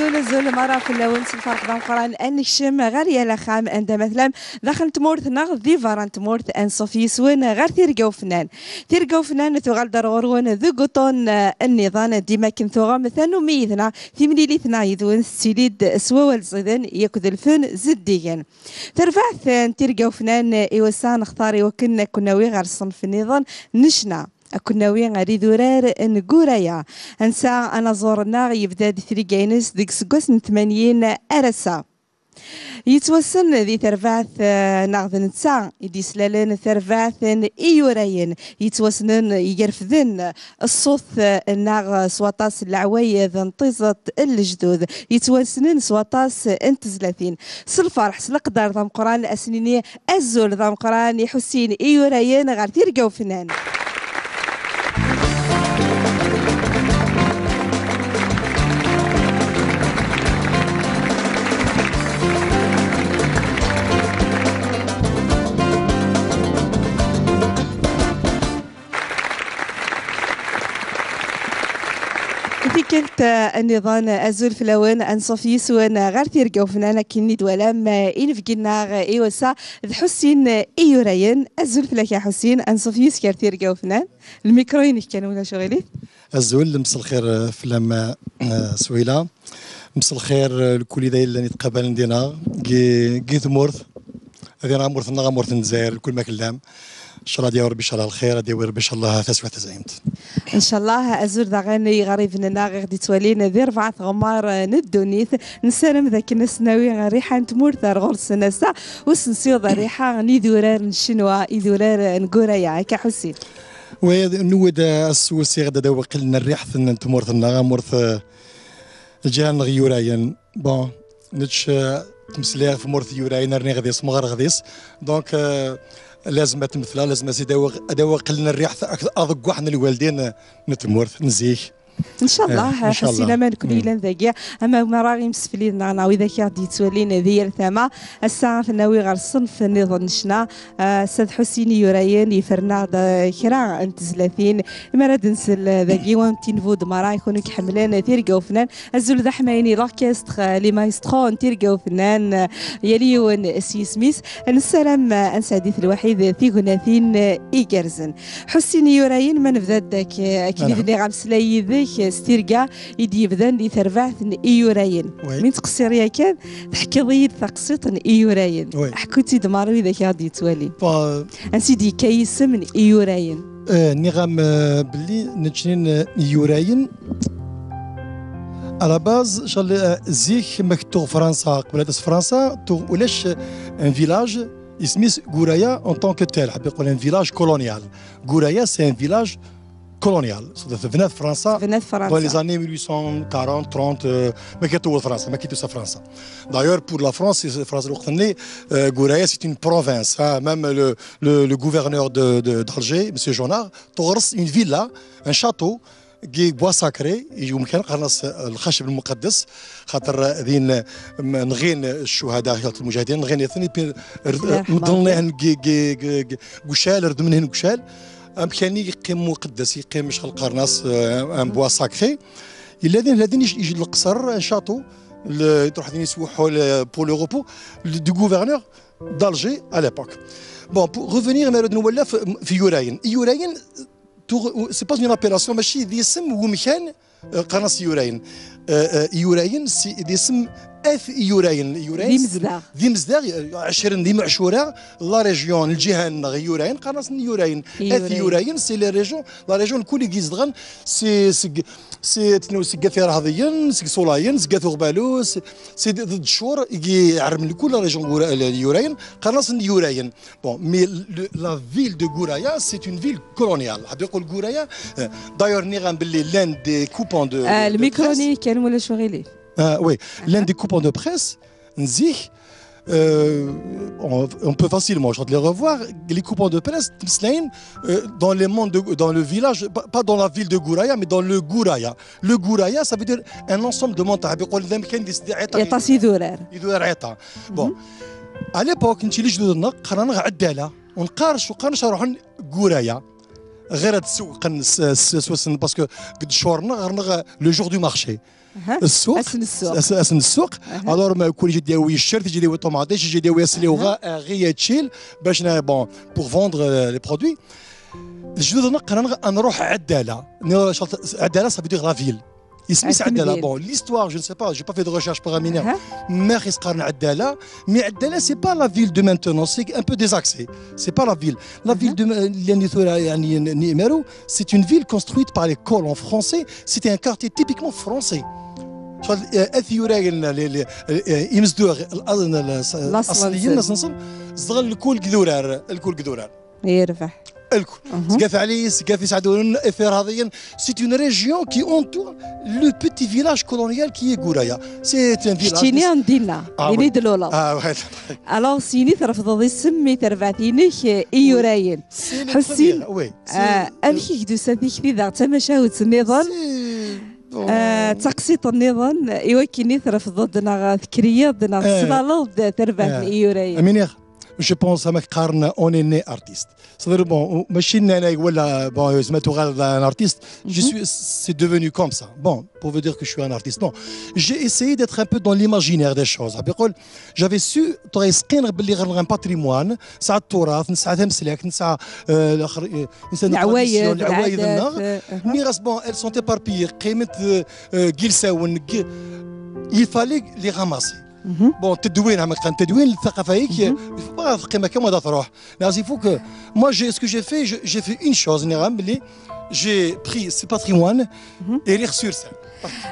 زول مرة في اللون الفرق بين قران انكشم غير يلا خام عند مثلا داخل تمورثنا ذي فاران تمورث ان صوفي سوين غير تيرقاو فنان ثغال درغرون ذو قطون النظام ديما كنثوغا مثلا ميثنا في مليليثنا يذون السيليد سوا والزيدن ياكد الفن زديا ترفع تيرقاو فنان ايوسان اختاري وكنا كناوي غير الصنف النظام نشنا كناوي غادي دورار نقورايا انسى انا زورنا يبدا دي 3 كاينس ديك سكوس 80 ارسا يتوسن ذي ترفعث ناغذ نتسا يدي سلالن ثرفعث ايوراين يتوسنن يقرفذن الصوت ناغ سواطاس العوايد انطزت الجدود يتوسنن سواطاس انتزلثين سالفرح سالقدر ذا مقران الاسنيني الزول ذا مقران يحسين ايوراين غير تيرقاو فنان كنت النظام أزول فلوان أن صفي سوان غير تيرقاو فنانا كني دوالام إن فقنا إيوسا حسين إيوراين أزول فلاك يا حسين أن صفي سكر تيرقاو فنان الميكروين كانوا ولا شغلي أزول مسا الخير فلام سويلة مسا الخير الكل ذا اللي نتقابل ندينا جيت مورث هذه مورث نغا مورث نزاير كل ما كلام ان شاء الله ديال ربي ان شاء الله الخير ديال ربي ان شاء الله تسوى تزعيمت ان شاء الله ازور داغاني غريبنا غادي توالين ذي 4 غمار ندونيث نسلم ذاك الناس ناوي ريحه تمور ثار غور السناسه وسنسيو ريحه ندورار نشنوا يدورار نقورايا كحسين وي نود السوسي غدا داو قلنا الريح تمورثنا مورث الجيران غيوراين بون نتش تمسليها في مورث يوراين رني غادي صمغر غاديس دونك لازم تمثلها لازم اداو قلنا الريح اضق واحد الوالدين نتمورث نزيك ان شاء الله حسينا ما نكون الا ذاك اما ما راغي مسفلين ناوي ذاك غادي تولين ذي الثما الساعه في ناوي غير الصنف نظن شنا استاذ حسين يوراين يفرنا كرا انت 30 مراد نسل ذاكي وانتين فود مرا يكونوا كحملان تيرقاو فنان الزول ذا حمايني لاكيستخ لي مايسترو تيرقاو فنان يليون سي سميث السلام انساديث الوحيد في غناثين ايجرزن حسين يوراين ما نبدا داك اكيد غام سلاي ستيرقا يدي بدان دي ترفعث ايوراين من تقصير يا كان تحكي ضيد تقصيط ايوراين حكوتي دماري ذاك غادي توالي انسيدي كيس من ايوراين نغام بلي نتشنين ايوراين على باز شال زيك مكتوب فرنسا قبل فرنسا ولاش ان فيلاج اسمه غورايا اون طونك تيل حاب يقول ان فيلاج كولونيال غورايا سي ان فيلاج colonial. فنات فرنسا dans les années 1840 30 ما كانت فرنسا ما كانت فرنسا. D'ailleurs pour la France فرنسا الوقت اللي غورايا c'est une province. Même le gouverneur d'Alger monsieur Jonard تغرس une villa un château كي بوا ساكري يجيو مكان قرنص الخشب المقدس خاطر ذين نغين الشهداء المجاهدين نغين يثني مضلنين قشال رد منهن قشال امكاني يقيم مقدس يقيم شغل قرناص ان بوا ساكري الذين يجي القصر ان شاطو تروح يسوحوا بور لو روبو دو غوفرنور d'Alger à l'époque. Bon, pour revenir نولى في يوراين c'est pas une appellation ماشي ذي اسم ومكان قناص يوراين يوراين ذي اسم اف يوراين ذي مزداغ 20 ذي معشوره لا ريجيون الجهه يوراين قناص يوراين اف يوراين سي لي ريجيون لا ريجيون الكل يزدغن سي سكاثير هذيا سكسولاين سكاثو غبالو سي ضد الشهور يعرم لكل ريجيون يوراين قناص يوراين بون مي لا فيل دو غورايا سي اون فيل كولونيال حاب يقول غورايا دايور نيغان باللي لان دي كوبون دو الميكروني كان ولا شغيلي oui, l'un des coupons de presse, Nzih, on peut facilement les revoir, les coupons de presse, dans les mondes dans le village, pas dans la ville de Gouraya, mais dans le Gouraya. Le Gouraya, ça veut dire un ensemble de montagnes. Bon, à l'époque, on قررنا عدالة ونقارش نروحوا Gouraya. غير تسوق سوسن باسكو قد شهورنا غير لو جور دو مارشي السوق اسن السوق الور ما كل يجي داوي الشرط يجي داوي الطوماطيش يجي داوي سليوغا غيا تشيل باش بون بور فوندر لي برودوي الجدود نقرا نروح عداله عداله ça veut dire la ville يسميس عداله بون l'histoire je ne sais pas j'ai pas fait de recherche paraminaire ما خيس قارن عداله مي عداله c'est pas la ville de maintenant c'est un peu désaxé c'est pas la ville de يعني نيمارو c'est une ville construite par les colons français c'était un quartier typiquement français اثيوراغل يمزدوغ الاصليين نصنصن صغر الكل قذورار يرفح الكل سقاف علي سقاف يسعدون افراضيا سي اون ريجيون كي اونتور لو بيتي فيلاج كولونيال كي هي غورايا سي ان فيلاج شتيني عندنا يلي دلولا الوغ سيني ترفض السمي ترفعتينك ايوراين حسين امشي كدو سادي كذا تمشاوت النظام تقسيط النظام يوكيني ترفض دنا ذكريه دنا صلالة تربع ايوراين امينير جو بونس هما قارن اون ني ارتيست صدر بون ماشي انا ولا بون سمعتو غير ان ارتيست جو سوي سي devenu comme ça bon pour vous dire que je suis un artiste non j'ai essayé d'être un peu dans l'imaginaire des choses بيقول j'avais su تغيسقين باللي غير ان باتريموان نسعى التراث نسعى تمسلك نسعى الاخر العوايد مي غاس بون elles sont éparpillées قيمه جيلساون il fallait les ramasser بون تدوين تدوين الثقافه هيك ما قيمه كما تروح لازم فوق moi j'ai ce que j'ai fait une chose نعم بلي j'ai pris ce patrimoine et les sur ça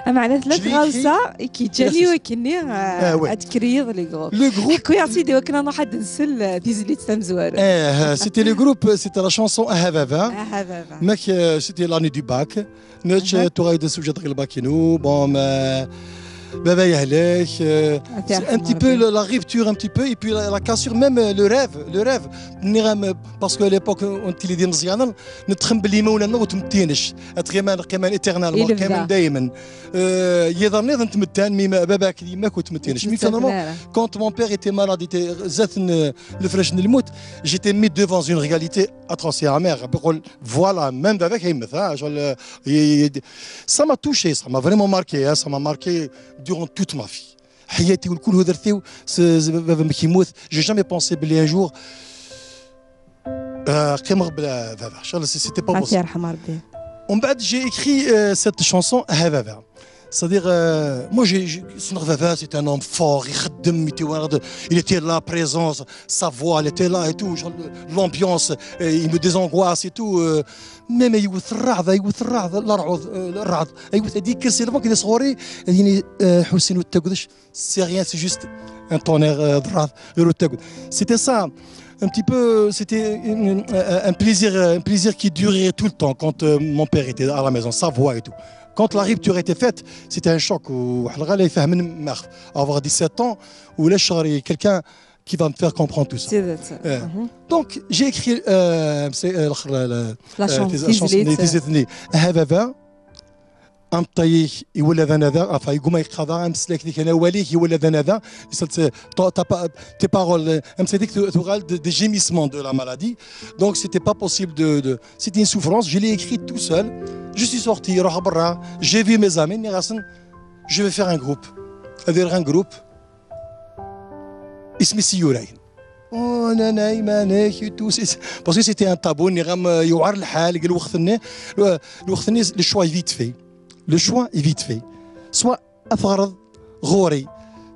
معناتها ثلاث غالصه كي جالي وكني اتكريض لي جروب كو يا سيدي وكنا واحد نسل ديزليت تمزوار سيتي لو جروب سيتي لا شانسون اهافافا ماك سيتي لاني دو باك نتش تغايد سوجي الباكينو بون Baba Yahlek, un petit peu la rupture, un petit peu, et puis la cassure, même le rêve. Parce qu'à l'époque, on était des mzianan, ne tremblis pas ou ne t'mtinish, كمان éternellement, كمان دايما. يضرني ذا نتمتان مي بابا كي ما كنت متينش. مي finalement, quand mon père était malade, était زات الفرش نموت, j'étais mis devant une réalité atroce et amère. Voilà, même avec هيمث, ça m'a touché, ça m'a vraiment marqué, ça m'a marqué durant toute ma vie. حياتي والكل هدرتي بابا كي يموت j'ai jamais pensé بلي un jour قيمة بلا بابا c'était pas possible. يرحم ربي. ومن بعد j'ai écrit cette chanson هبابا. C'est-à-dire, moi, Vava, c'est un homme fort, il était là, présence, sa voix, elle était là et tout, l'ambiance, il me désangoisse et tout. Même il c'est rien, c'est juste un tonnerre. C'était ça. Un petit peu, c'était un plaisir qui durait tout le temps quand mon père était à la maison, sa voix et tout. Quand la rupture était faite, c'était un choc. Avoir 17 ans, ou quelqu'un qui va me faire comprendre tout ça. Donc, j'ai écrit la chanson des ethnies. امطي يولى ذا نذا يقوم يقضى امسلك ديك انا وليك يولى ذا نذا tes paroles امسديك تغال des gémissements de la maladie donc c'était pas possible de c'était une souffrance je l'ai écrit tout seul je suis sorti روح برا j'ai vu mes amis je vais faire un groupe ادير un groupe اسمي سيوراين انا نايمه ناكي توس باسكو سيتي ان تابو ني غام يوعر الحال قال وقتني لو شوا فيت في Le choix est vite fait. Soit أفرض غوري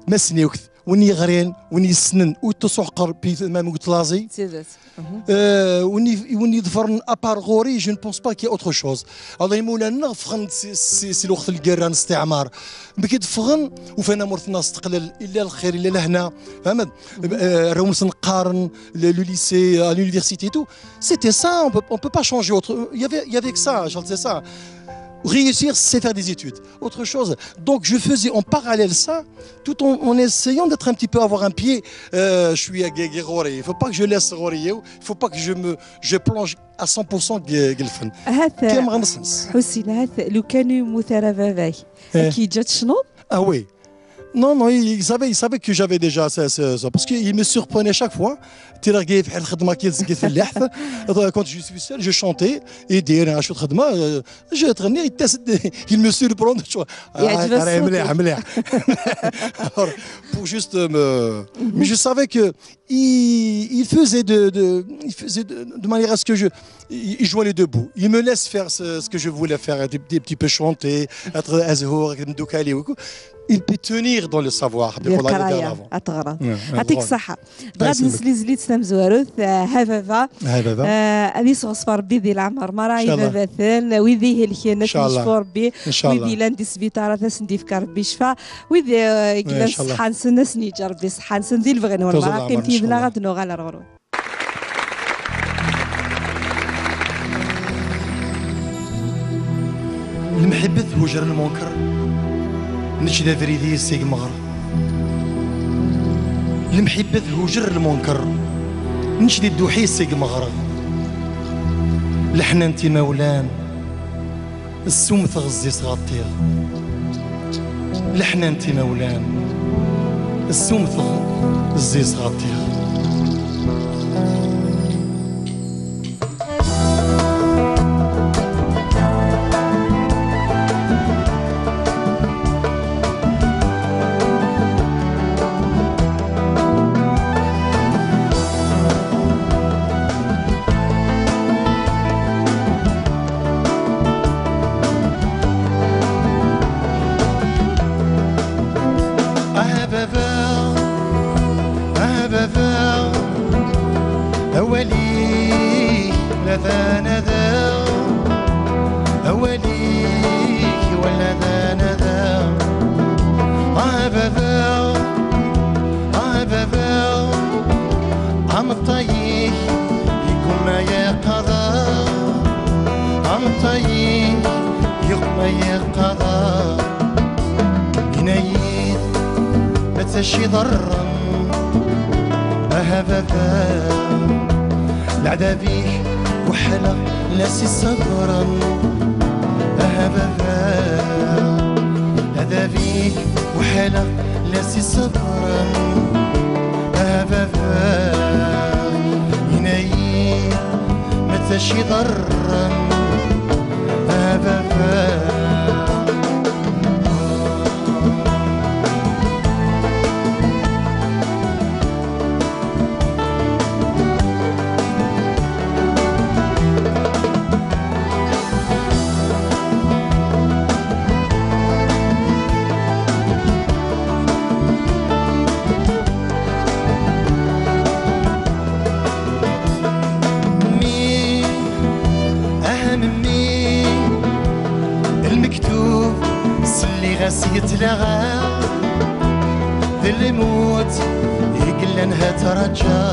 مسني وكذ وني غرين وني سنن وتصحقر ما قلت لازي. وني ظفرن أبار غوري je ne pense pas qu'il y a autre chose. الله يمولانا فغن سي الوقت القران استعمار. بكيت فغن وفينا مرثنا استقلال إلا الخير إلا لهنا فهمت. رومس نقارن le lycée à l'université tout. C'était ça on peut pas changer autre. Il y avait que ça je sais ça. Réussir, c'est faire des études. Autre chose. Donc, je faisais en parallèle ça, tout en essayant d'être un petit peu, avoir un pied. Je suis à Guéguéroré. Il ne faut pas que je laisse Rorier. Il ne faut pas que je plonge à 100% Guelfen. كم غنصنص. حسين هذا لو كانوا مثار باباي. أكيد جات شنو؟ Ah oui. Non, non, il savait que j'avais déjà ça, parce qu'il me surprenait chaque fois. Quand je suis seul, je chantais et il me surprend. Pour juste me. Mais je savais que il faisait de manière à ce que il jouait les deux bouts. Il me laisse faire ce que je voulais faire, des petits peu chanter, être azhour, il peut tenir dans le savoir. يعطيك الصحة. بغات نسلي زليت سلام زواروث هبابا هذه صغص ربي ذي العمر مراي باباثن ويذي الكينة نشفور ربي ويذي لاندي سبيطارة تسندي فكر ربي شفا ويذي كلا صحان سنة سنيجا ربي صحان سن ذي الفغن والمرا قيمتي بنا غادنو غالا الغرور. المحبة هجر المنكر نشدا فريدي سيق مغر. المحبة هجر المنكر نشدي الدوحي سيق مغر. لحنا انتي مولان السوم تغزي صغطير. لحنا انتي مولان السوم تغزي صغطير. أولي لذا نذا أولي ولا ذا نذا عبذا عم الطيح يكون ما يقضى عم الطيح يكون ما يقضى ينايد ما تشي ضرا أهبذا العذابيح وحلا لاسي صبرا أهبذا العذابيح وحلا لاسي صبرا أهبذا ينايي متشي ضرا أهبذا يتلغى ذي الموت يقل انها ترجى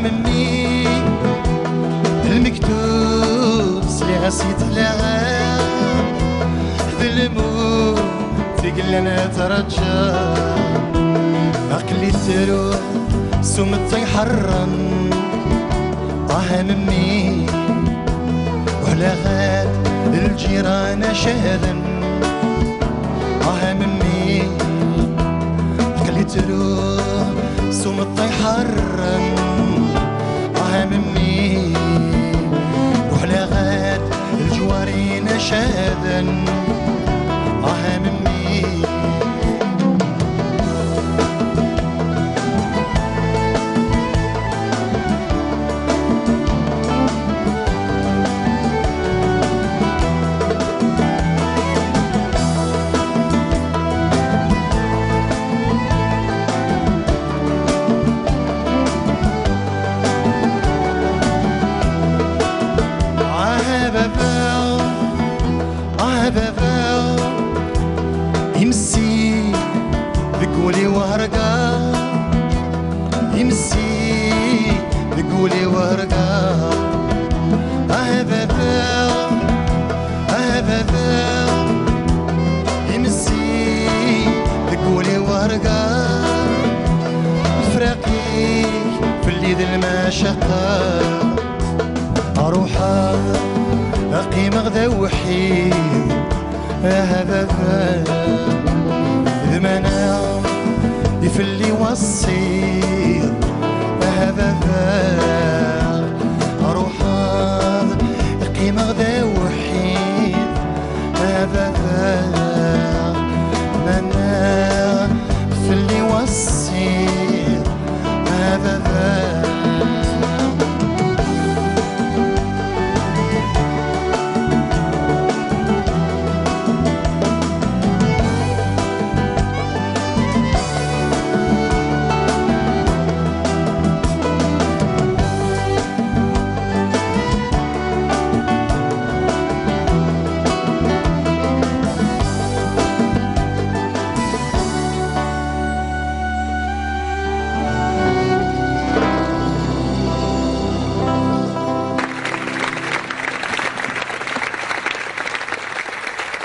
امي المكتوب سلي غاس يتلغى ذي الموت يقل انها ترجى عقلي تروح سمت حرا امي ولا غاد الجيران شهدا مني قلي تروح سوم حرا مني ولا غاد الجوارين شهدا مني يمسي بقولي وهرقا يمسي بقولي وهرقا أهبابا يمسي بقولي وهرقا فراقي في الليل المشقة أروح أقيم غدا وحيد هذا ذمنا يفلي وصير هذا روحا قيمة غدا وحيد هذا منا يفلي وصير هذا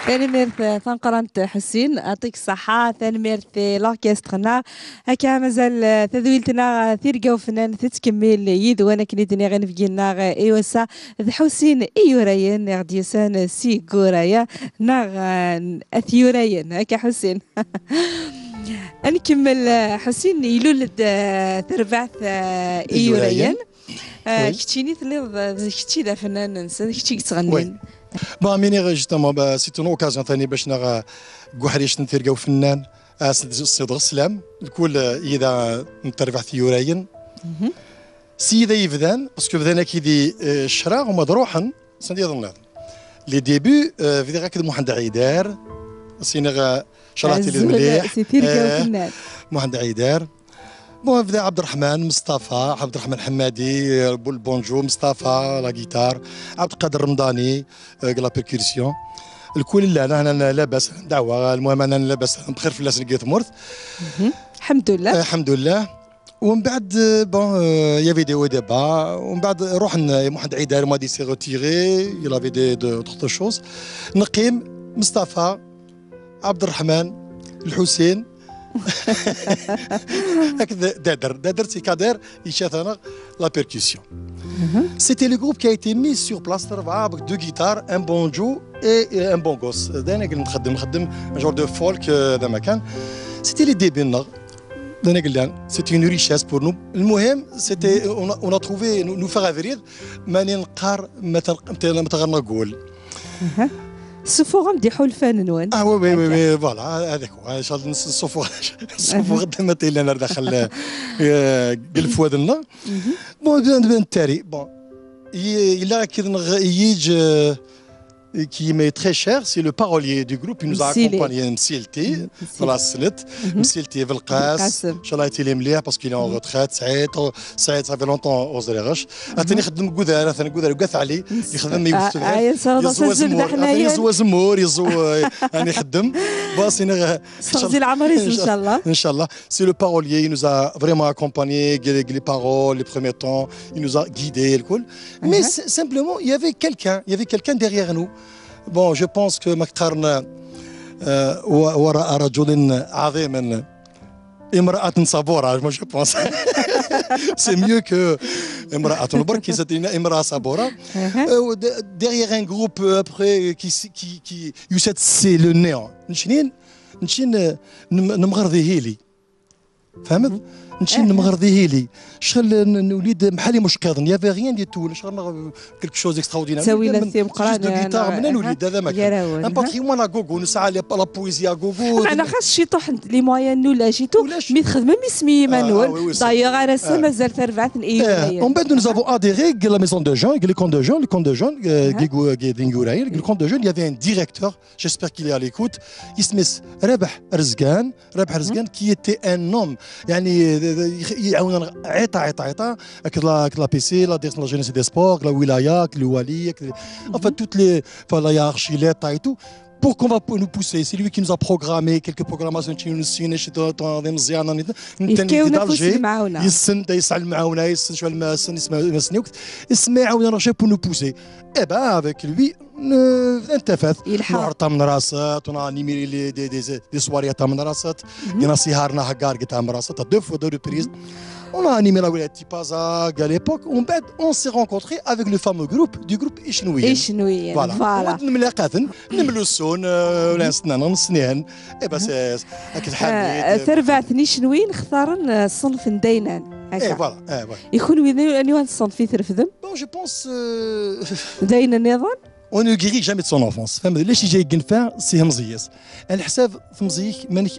ثاني ميرث ثنقرنت حسين يعطيك الصحة. ثاني ميرث لاكيسترنا هكا مازال تذويلتنا ثيرقا وفنان تتكمل يد وانا كنيدني غنفقينا ايوسا ذ حسين ايوراين غديسان سيكورايا ناغ اثيوراين هكا حسين. نكمل حسين يلولد تربعث ايوراين كتشيني تلي كتشي ذا فنان ننسى كتشي تغنين. با ميني جوستومون سي اون اوكازيون ثاني باش نغا كوحريش نترقاو فنان السيد السلام الكل اذا نتربع ثيوراين سيدا يفدان باسكو بدانا كيدي الشراغ ومضروحا سندي ظنان لي ديبي في ذاك محمد عيدار سينغا شرعتي لي مليح محمد عيدار بون بدا عبد الرحمن مصطفى عبد الرحمن حمادي البونجو مصطفى لا جيتار عبد القادر الرمضاني لا بيركورسيون الكل لا انا لاباس دعوه المهم انا لاباس بخير في لاس لقيت مورث الحمد لله الحمد لله. ومن بعد بون يافي دي ديبا ومن بعد روح محمد عيدار ما دي سي روتيري يلا في دي دوطر شوز نقيم مصطفى عبد الرحمن الحسين هكذا دادر سي كادر يشاثنا لا بيركسيون. C'était le groupe qui a été mis sur place avec deux guitares, un banjo et un bongos. دانا قلنا نخدم un genre de folk ذا مكان. C'était les débuts. دانا قلنا c'était une richesse pour nous. المهم c'était on a trouvé nous faire avril ماني نقار متى تغنى نقول. الصفوغ مديحوا الفن نوان. وي وي وي فوالا هذاك هو ان شاء الله الصفوغ غدا ما تيلا داخل قلف وادنا. بون بان التاري بون الا كي يجي qui m'est très cher, c'est le parolier du groupe. Il nous a accompagnés, Msilti, voilà, Msilti Velqas, Inch'Allah, il est mliah parce qu'il est en retraite. Saïd, ça fait longtemps aux Zéreroches. Attends, خدم قدر، ثاني قدر وقف علي، يخدم يزوا زمور، يزوا يعني يخدم. بس إن شاء الله. إن شاء الله. C'est le parolier, il nous a vraiment accompagnés, les paroles, les premiers temps, il nous a guidés, le cool. Mais simplement, il y avait quelqu'un derrière nous. Bon, je pense que مقترنا وراء رجل عظيم امرأة صبورة. Moi je pense c'est mieux que امرأة بركي c'est امرأة صبورة. Derrière un groupe après qui يوسد c'est le néant. نشين نمغرضيه لي فهمت نمشي نمغرضيه لي شغل نوليد محلي مش كاظن يا فيغيان دي تو شغل كلك شوز اكستراوردينير تسوي لسي مقران دو جيتار من نوليد هذا ما كان ان باتريمون لا غوغو نسعى لا بويزيا غوغو انا خاص شي طوح لي مويان ولا جيتو مي تخدم مي مانوال دايوغ راه مازال تربعت ايوه ومن بعد nous avons adhéré à la maison de jeunes les camps de jeunes غيغوراي les camps de jeunes il y avait un directeur j'espère qu'il est à l'écoute اسمه رابح رزقان qui était un homme يعني يعاون عيطا لا بي سي لا ديريكسيون لا جينيس دي سبور لا ولايه الوالي enfin toutes les la hiérarchie l'état et tout pour qu'on va nous pousser. C'est lui qui nous a programmé quelques programmations qui nous signent chez des مزيانه نتني دالجي يسن يسعل معاونا يسن شو المسن يسمع يسمعونا راه pour nous pousser. Et ben avec lui انتفت يلحق. نوع تاع من راسات ونانيمي دي سواري تاع من راسات دينا سهارنا هكار تاع من راسات دو فوا دو ريبريز On a animé la Wilaya Tipazag à l'époque. On s'est rencontrés avec le fameux groupe du groupe Ishnouien. Ishnouien, voilà. نملاقاتن نملسون ولا سنان سنين اي بس هكا حامد تربعتني شنوين اختارن الصنف ندينان اي فوالا اي فوالا يكون وين الصنف في ترفدم بون جو بونس داين النظام اون نو غيري جامي دو سون انفونس فهمت ليش جاي كنفع سي مزياس الحساب في مزيك مانك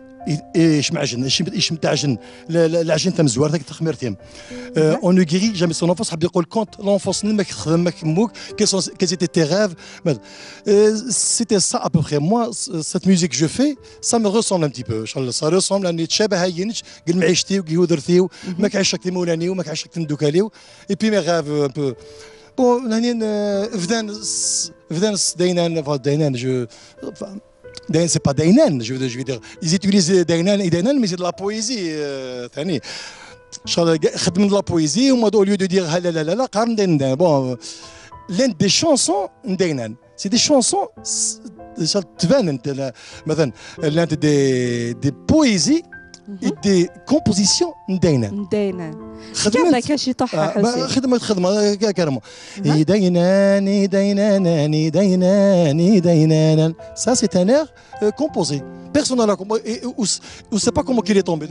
ايش معجن ايش متعجن العجين تاع مزوار ذاك تخميرتيم اون نو غيري جامي سون انفونس حاب يقول كونت لونفونس نمك خدمك موك كي سيتي تي ريف سيتي سا ا بو بري موا سيت ميوزيك جو في سا مي ريسومبل ان تي بو سا ريسومبل اني تشابه هاينش قل معيشتي وكيودرتيو ماك عايشك كي مولاني وماك عايشك تندوكاليو اي بي مي غاف ان بو بون هاني فدان داينان جو Dain, c'est pas Dainan, je veux dire. Ils utilisent Dainan et Dainan, mais c'est de la poésie. Thani. خدم de la poésie, au lieu de dire la قارن Dainan. Bon, l'un des chansons Dainan. C'est des chansons, ça تبان مثلا l'un des poésies et des compositions Dainan. خدمت كاشي طحة حسين خدمة كرمو دينان ça c'est un air composé personne n'a composé on sait pas comment il est tombé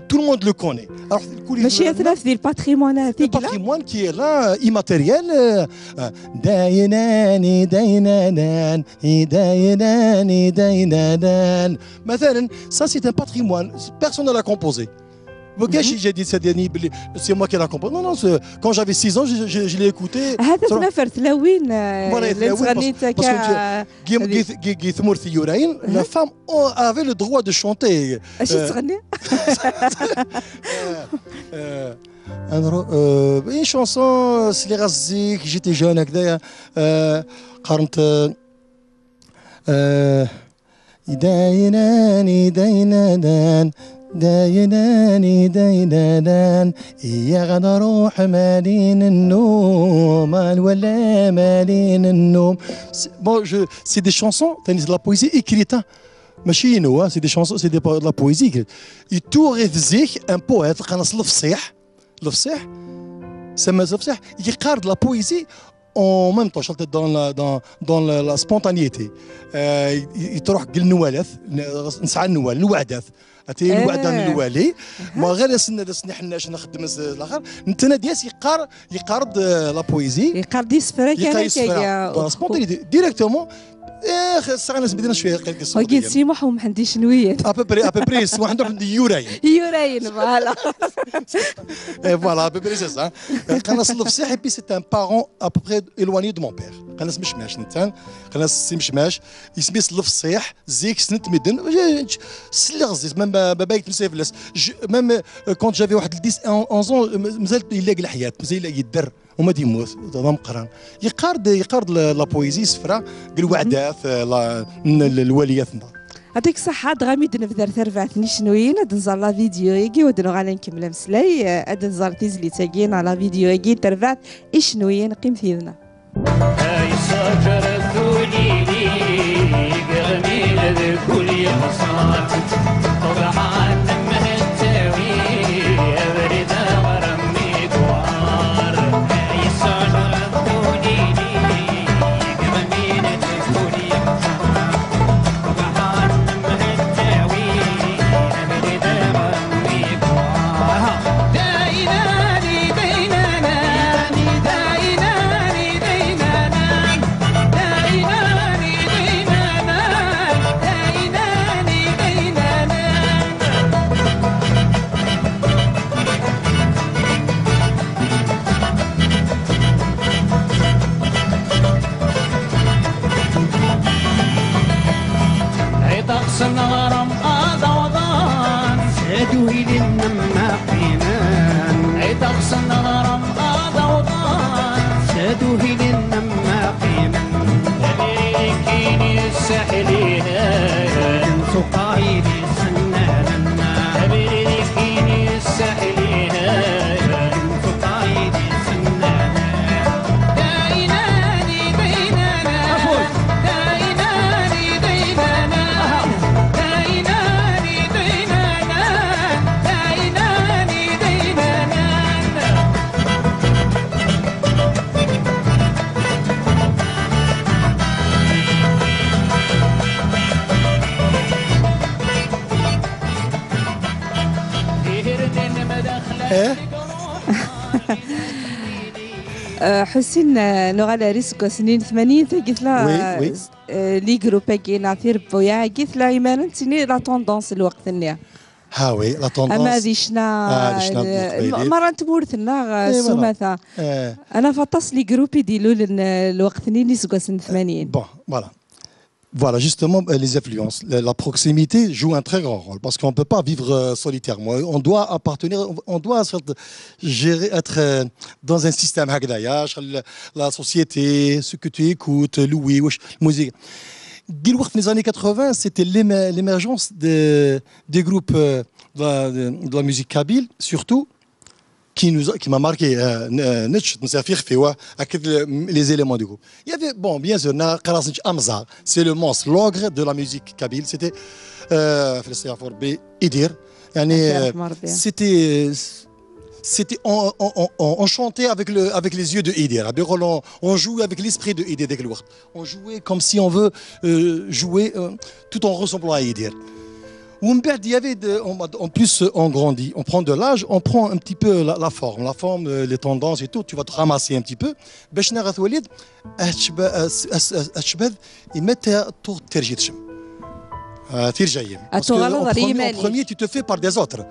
tout le monde le connaît alors ماشي ثلاث ديال الباتريمون هذيك le patrimoine qui est là immatériel دينان مثلا ça c'est un patrimoine personne ne l'a composé j'ai dit c'est moi qui l'ai composé. Non, quand j'avais 6 ans, je l'ai écouté. هذا نفرت لوين اللي تغنيت Guy Thiouraïn, la femme avait le droit de chanter. اش تغني؟ Une chanson, c'est les Razik, j'étais jeune هكذايا قارنت داينان يا غدا روح مالين النوم ولا مالين النوم bon c'est des chansons de la poésie écrite ماشي نو c'est des chansons c'est de la poésie يتورث زيك un poète قناص الفصيح سما الفصيح يقارد la poésie en même temps dans la spontanéité يتروح قل نوالث نسعى النوال الوعدات اتي الوعد الوالي ما غير سن حناش نخدم الاخر نتنا دياس يقارد لا بويزي يقارد يسفرا كان كيا سبونتانيتي ديريكتومون ساعه ناس بدينا شويه قال لك وقيت سيمح ومحندي شنويه ابوبري واحد يوراين فوالا فوالا ابوبري سي سا قناص الفصيح بي سي ان بارون ابوبري ايلواني دو مون بير قناص مشماش نتان قناص مشماش يسميس الفصيح زيك سنت مدن سلي غزيت ميم بايك مسافلس ميم كونت جافي واحد 11 مازال يلاقي الحياه مازال يدر وما ديموت هذا مقران يقارد لا بويزي سفرا قال وعدات الواليات يعطيك الصحة دغامي نبدا ترفعتني شنوين هاد نزار لا فيديو يجي ودنو غادي نكمل مسلاي هاد نزار تيزلي تاكين على فيديو يجي ترفعت شنوين قيم فينا هاي شجرة ثليلي قرميل بكل يوم صارت طبعا من التاوي أبرد ورمي دوار هاي شجرة ثليلي قرميل بكل يوم صارت طبعا من التاوي أبرد ورمي دوار دايناني دايناني دايناني سنغرم آذوضان سادوه للنماقينان عيدق سنغرم آذوضان سادوه للنماقينان أمريكيني الساحلين جنسو قايدي سنانا أمريكيني الساحلين جنسو قايدي سنانا دايناني داينانا حسين نغالا ريسكو سنين 80 قلت له وي. لي جروب كينا ثير بويا قلت له ايمان تني لا توندونس الوقت النيا ها وي لا توندونس اما ذي شنا مرة تمورثنا سماثا انا فطس لي جروبي ديلو الوقت ني نسقو سن 80 بون فوالا. Voilà, justement, les influences. La proximité joue un très grand rôle parce qu'on ne peut pas vivre solitairement. On doit appartenir, on doit gérer, être dans un système هكذايا. La société, ce que tu écoutes, Louis, musique. Dans les années 80, c'était l'émergence des groupes de la musique kabyle, surtout, qui m'a marqué les éléments du groupe. Il y avait, bon, bien sûr, Amza, c'est le monstre, l'ogre de la musique kabyle. C'était Idir. C'était on chantait avec les yeux de Idir. On jouait avec l'esprit de Idir. On jouait comme si on veut jouer tout en ressemblant à Idir. Il y avait en plus on grandit, on prend de l'âge, on prend un petit peu la forme, les tendances et tout, tu vas te ramasser un petit peu. باش نغث وليد اشبه يمتى طور ترجيتشم ترجايم. En premier tu te fais par des autres,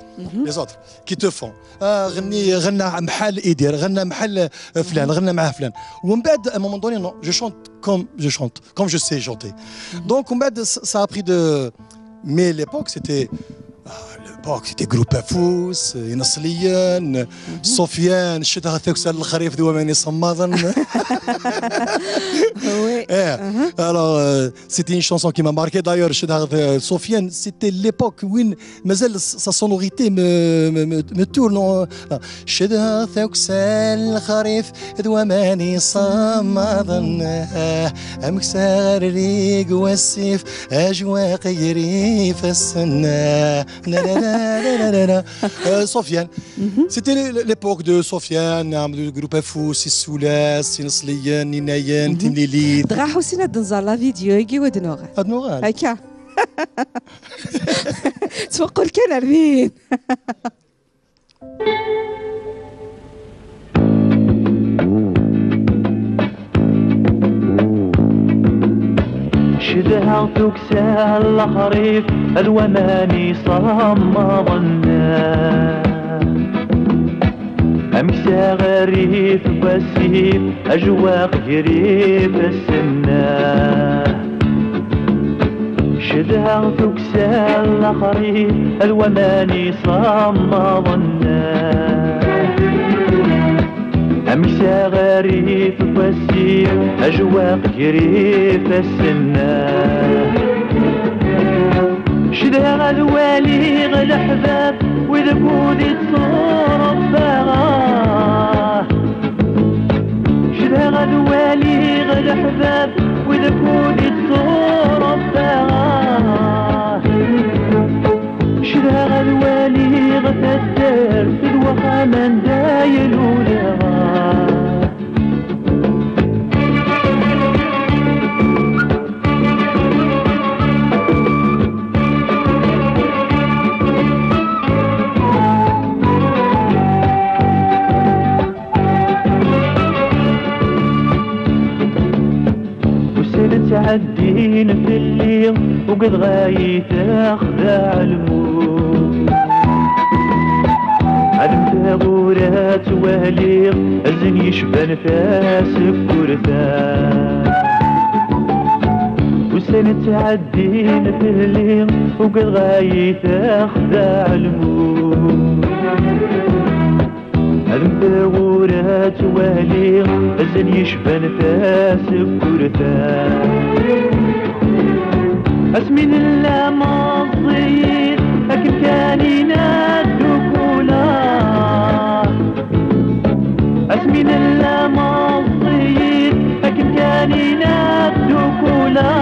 les autres qui te font غنى محل إيدير, غنى محل فلان, غنى مع فلان. ومن بعد à un moment donné non, je chante comme je sais chanter. Donc ومن بعد ça a pris de. Mais l'époque, c'était groupe Fous, Inasliyan, Sofiane, Shidha Thuksal Kharif de Wamani Samadan. Alors, c'était une chanson qui m'a marqué. D'ailleurs, Shidha Sofiane, c'était l'époque où sa sonorité me tourne. Shidha Thuksal Kharif de Wamani Samadan. Amksar Rig Wassif, Ajwaq Yirif As-Sanna. Sofiane. C'était l'époque de Sofiane, le groupe Fou, Sissoulas, Sinasliyan, Ninayan, Timlili. دغا حسين الدنزار لا فيديو يجي ودنوغ أدنوغال هكا توقع كان عرفين شدها تكسى الخريف الوماني صمض الناس أمسى غريف بسيف أجواق جريف السنة شدها تكسى الخريف الوماني صمض الناس أمسى غريف بسيف أجواق جريف السنة شدها الوالي الأحباب وإذا كودي تصور الفغاه شدها الوالي الأحباب وإذا كودي تصور الفغاه شدها الوالي غتدار في الوخا من دايل ولغاه تعدين في الليل وقد غايت اخذع الموت علم تغورات وهليق الزن يشبه نفاس بكرثان وسنة تعدين في الليل وقد غايت اخذع الموت علم تغورات وهليق الزن يشبه نفاس بكرثان أسمين الله مصير لكن كان ينادوك ولا أسمين الله مصير لكن كان ينادوك ولا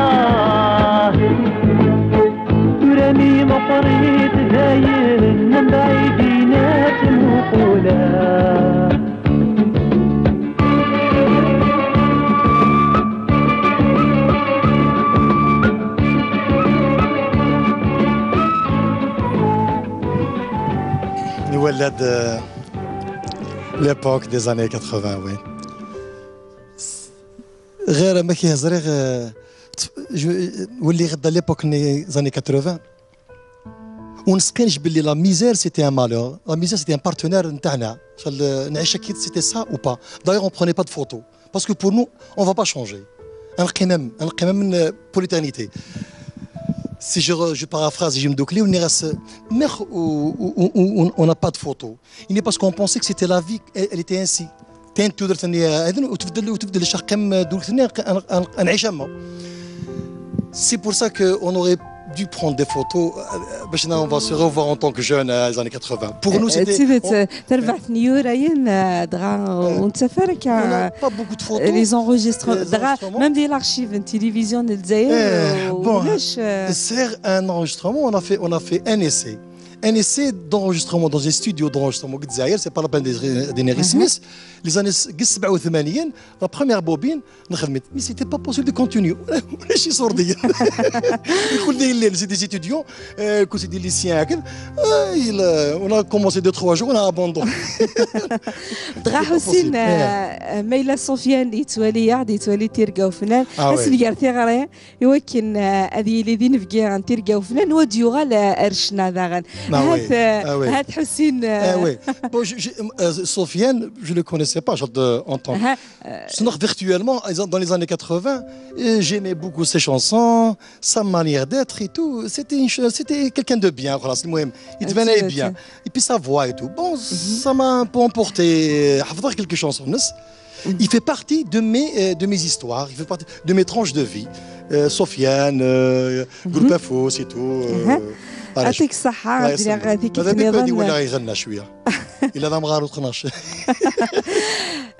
تراني مطريد داير من بعيدينات المقولا نولد l'époque des années 80, oui. غير ما كيهزر غير ولي غدا ليبوك des années 80 ونسقنش باللي لا ميزير سيتي ان مالور لا ميزير سيتي ان بارتنير نتاعنا نعيش كي سيتي سا او با دايوغ اون بروني با دو فوتو باسكو بور نو اون فا با شونجي نلقي même pour l'éternité. Si je paraphrase Jim Doclé, on n'a pas de photo. Il n'est parce qu'on pensait que c'était la vie, elle était ainsi. C'est pour ça qu'on aurait dû prendre des photos. On va se revoir en tant que jeune dans les années 80. Pour nous, c'était... On n'a pas beaucoup de photos. Les enregistrements, même des archives, une télévision, c'est un enregistrement, on a fait un essai. Un essai d'enregistrement dans un studio d'enregistrement de Zaïre, c'est pas la peine d'Enery Smith. Les années 87, la première bobine, mais c'était pas possible de continuer. C'est des étudiants, c'est des lycéens. On a commencé 2-3 jours, on a abandonné. Drahosin, Meila Sofiane, يتولي تيرقا وفنان بس اللي قال ثغري يمكن هذه الذين في قيان تيرقا وفنان وديوغا ارشنا داغن هاد حسين oui. Sofiane, je ne le connaissais pas en tant que... virtuellement, dans les années 80, j'aimais beaucoup ses chansons, sa manière d'être et tout. C'était quelqu'un de bien, voilà, c'est le même. Il devenait bien. Et puis sa voix et tout. Bon, ça m'a un peu emporté. Quelques chansons. Il fait partie de mes histoires, il fait partie de mes tranches de vie. Sofiane, Groupe Info, c'est tout. يعطيك الصحة هذيك النظام ولا يغنى شوية إلا ذا مغار وتخناش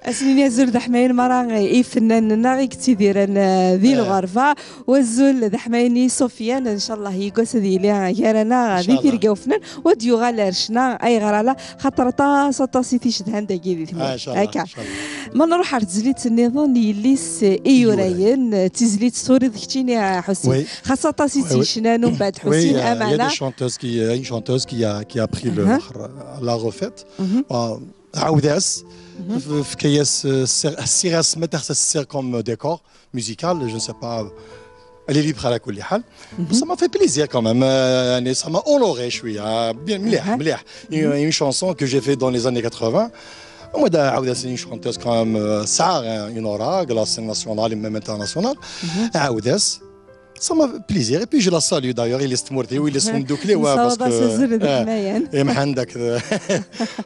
اسميني الزول دحماين مرا اي فنان ناغي كتيدير ذي الغرفة والزول دحمايني سفيان ان شاء الله يقوس ذي لي غيرنا غادي تيرقاو فنان وديو غالرشنا اي غرالا خاطر طاسا سيتي شدهان داكي ذي هكا ما نروح على تزليت النظام يليس ايوراين تزليت ستوري ذكتيني حسين خاصة سيتي شنان ومن بعد حسين امانة une chanteuse qui a pris la refaite. عوداس في كياس السيراس ما تحت comme décor musical, je ne sais pas. Elle est libre على كل حال. Ça m'a fait plaisir quand même. Ça m'a honoré شوية. Bien مليح. Une chanson que j'ai fait dans les années 80. Moi, c'est une chanteuse quand même ça, une aura, de la scène nationale et même internationale. عوداس. Ça m'a fait plaisir. Et puis je la salue d'ailleurs. Il est morté ou il est Doclé.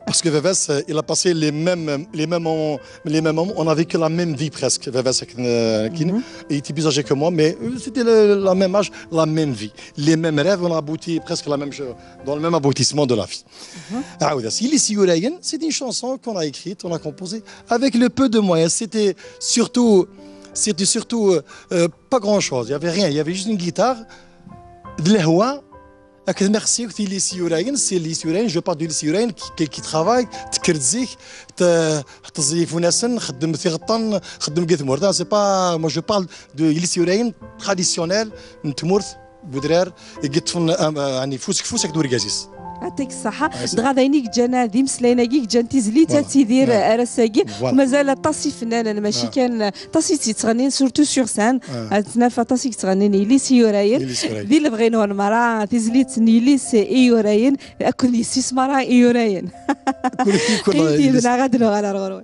Parce que Veves, il a passé les mêmes moments. On a vécu la même vie presque. Veves, il était plus âgé que moi, mais c'était le même âge, la même vie. Les mêmes rêves, on a abouti presque la même chose, dans le même aboutissement de la vie. C'est une chanson qu'on a écrite, on a composée avec le peu de moyens. C'était surtout pas grand chose, il n'y avait rien, il y avait juste une guitare, de l'ehwa. Merci, c'est l'Isurain, je parle de l'Isurain qui travaille, تكرزيك تزيف ناس خدم ثيغطن خدم قثمور. C'est pas, moi je parle de l'Isurain traditionnel من تمورث بودرار يقطفن يعني فوسك دور جازيس. يعطيك الصحة دغاداينيك جانا ذي مسلايناكيك جان تيزليتا تيدير ارساكي ومازال طاسي فنان ماشي كان طاسي تيتغني سورتو سور سان تنافى طاسي تغني نيليس يوراين ذي اللي بغينو المرا تيزليت نيليس ايوراين اكل يسيس مرا ايوراين كنتي بنا غادلو على رغرون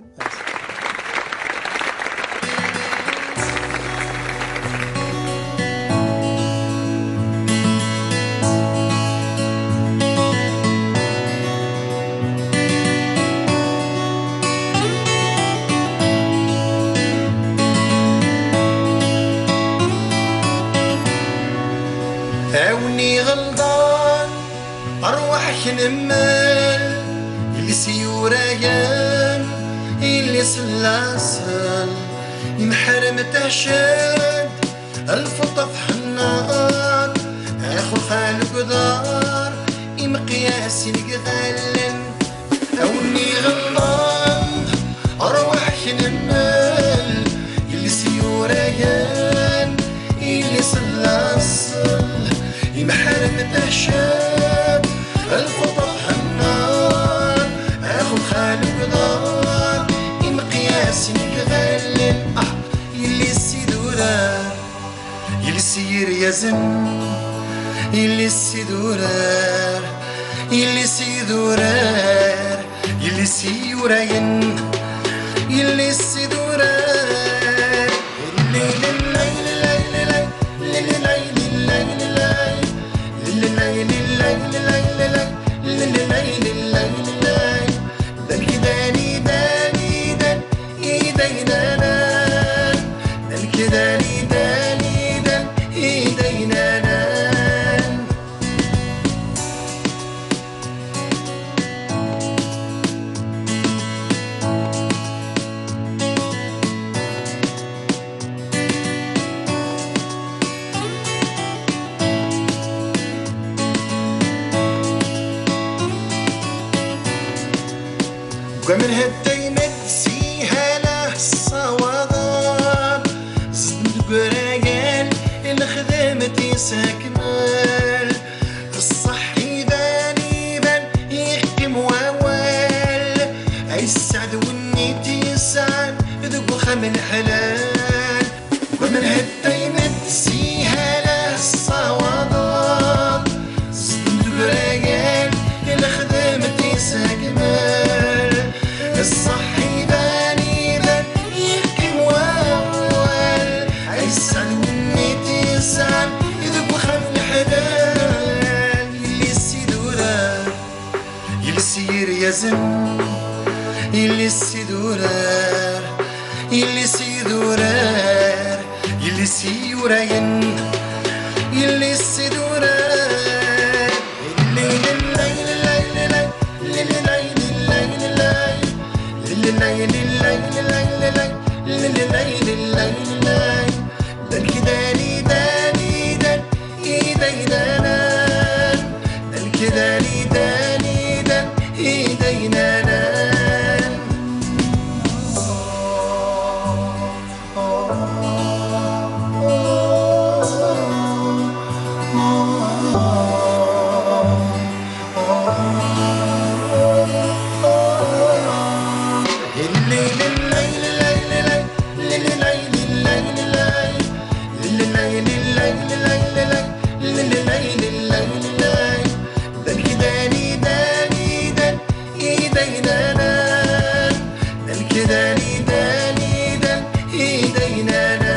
عاوني غلطان أرواحك نمال اللي سيورايان اللي سلاسل محرم تهشاد الفطف حنان أخو خالق دار مقياس القذلن عاوني غلطان أرواحك نمال اللي سيورايان اللي سلاسل محرم تهشاب الفطر حنان أخو خالق دار يزن يلي سيدورار يلي سيدورار يلي سيوراين يلي سيدورار الليل الليل الليل الليل الليل الليل الليل الليل الليل الليل ذاك داني داني دان ايدينا نان ذاك داني داني دان ايدينا نان ومن هدينا تسيها له الصوادان زد قرايان الخدمة ساكمل الصح يبان يبان يحكم ووال اي السعد والنيت يسعد ذوق خمن حلال ومن هدينا تسيها له الصوادان زد قرايان الخدمة ساكمل الصح يبان يبان يحكم ووال اي السعد والنيت يسعد يذوق خمن حلال يلي سيدورار يلي سير يزن يلي سيدورار يلي سيدورار يلي سيوراين يلي سيدورار الليل الليل الليل الليل الليل الليل الليل الليل ذاك داني داني دان ايدينا نان ذاك داني داني دان ايدينا نان الليل الليل الليل الليل الليل ذاك داني داني دان ايدينا نان ذاك داني داني دان ايدينا نان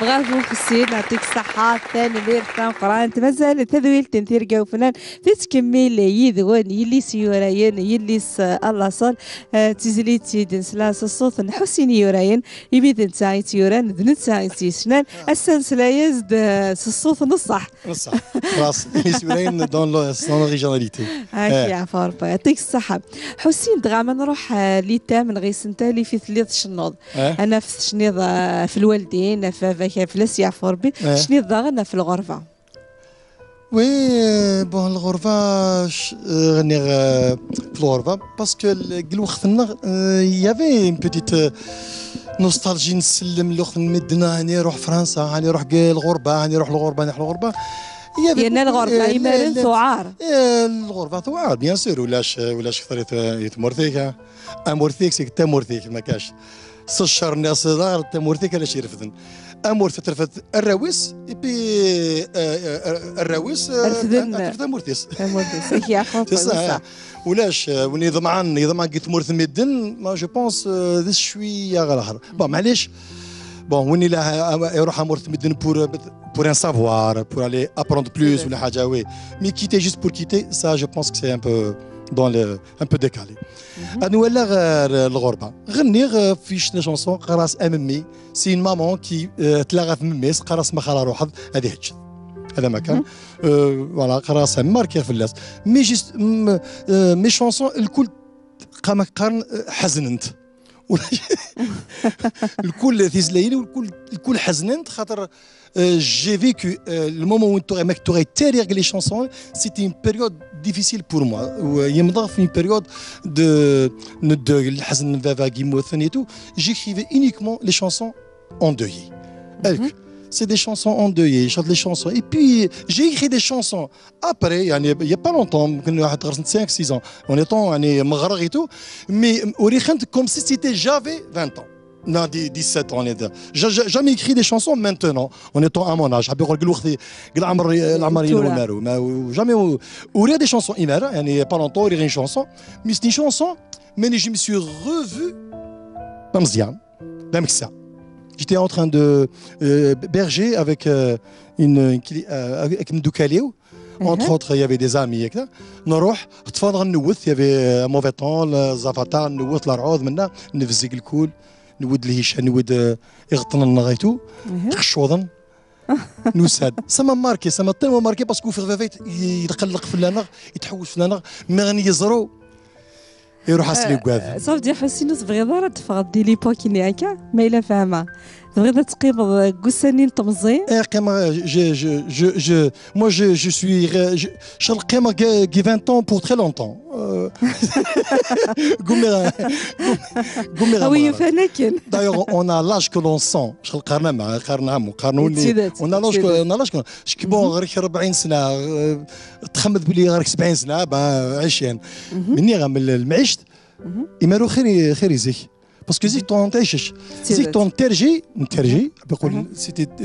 برافو حسين يعطيك الصحة ثاني ميرفان قران مازال تذويل تنثير وفنان تتكمل يذوان يلي سيوراين يلي الله صال تزلي تيدن سلاس الصوت حسين يوراين يبيد نتاعي تيوران ذن نتاعي تيسنان السلسلة يزد الصوت نصح نصح خلاص يسوراين دون لوريجيناليتي هاكي عفوا ربي يعطيك الصحة حسين دغاما نروح ليتا من غيس نتالي في ثلاث شنوض أنا في شنيض في الوالدين في فلاسيا عفوا ربي شنيض ضاغنا في الغرفة وي بون الغرفة غني في الغرفة باسكو الوقت يافي اون بوتيت نوستالجي نسلم الوقت نمدنا هاني نروح فرنسا هاني نروح الغربة هاني نروح الغربة نروح الغربة يعني الغربة يمارن ثوار الغربة ثوار بيان سور ولاش كثر يتمورثيك امورثيك سيك تمورثيك ما كاش صشر الناس دار تمورثيك علاش يرفدن امور فترفت الراويس بي الراويس تمورثيس تمورثيس يا خوف ولاش وني ضمعان قلت مورث ميدن ما جو بونس ذس شويه غير بون معليش بون وني لا يروح مورث ميدن pour un savoir pour aller apprendre plus ولا حاجه وي مي كيتي جوست pour quitter ça je pense que c'est un peu دون ان بو ديكالي. انا ولا غير الغربه غني في شنا شونسون قراص اممي سي مامون كي تلاغا في ميس قراص ما خلا روحض هذه هج هذا ما كان فوالا قراص ماركي في اللاس مي جيست مي شونسون الكل قام قارن حزننت الكل ثيزلايلي والكل حزننت خاطر j'ai vécu le moment où tu aurais terré les chansons, c'était une période difficile pour moi. Il y a une période de الحزن فافاغي موثن et tout. J'écrivais uniquement les chansons endeuillées. C'est des chansons endeuillées, je chante les chansons. Et puis j'ai écrit des chansons après, il n'y a pas longtemps, 5-6 ans, en étant مغرق et tout, mais comme si c'était j'avais 20 ans. Non, 17 ans. J'ai jamais écrit des chansons maintenant, en étant à mon âge. Jamais. Il y a des chansons, il n'y a pas longtemps, il y a une chanson. Mais c'est une chanson, mais je me suis revu. J'étais en train de berger avec une doukaléo. Entre autres, il y avait des amis. نروح تفاضل نوث, il y avait un mauvais temps, الزفاتا نوث الرعوض منا نفزق الكل. نود الهيشان نود يغطن النغيتو خشوضن نوساد سما ماركي سما تلمو ماركي باسكو في غفافيت يتقلق في اللانغ يتحوس في اللانغ مي غني يزرو يروح اسلي كواف صافي ديال حسين تبغي دار تفقد دي ليبوك كي هكا ما الا فاهمه تبغي تقيم كوسانين تمزي قيمه moi je suis شل قيمه qui 20 ans pour très longtemps oui فنكن d'ailleurs on a l'âge que l'on sent شل قارنا on a l'âge شكي بون غير 40 سنه تخمد بلي غير 70 سنه عايشين مني غامل المعيشت يمارو خير يزيك باسكو زيك طون تعيشش زيك طون ترجي بقول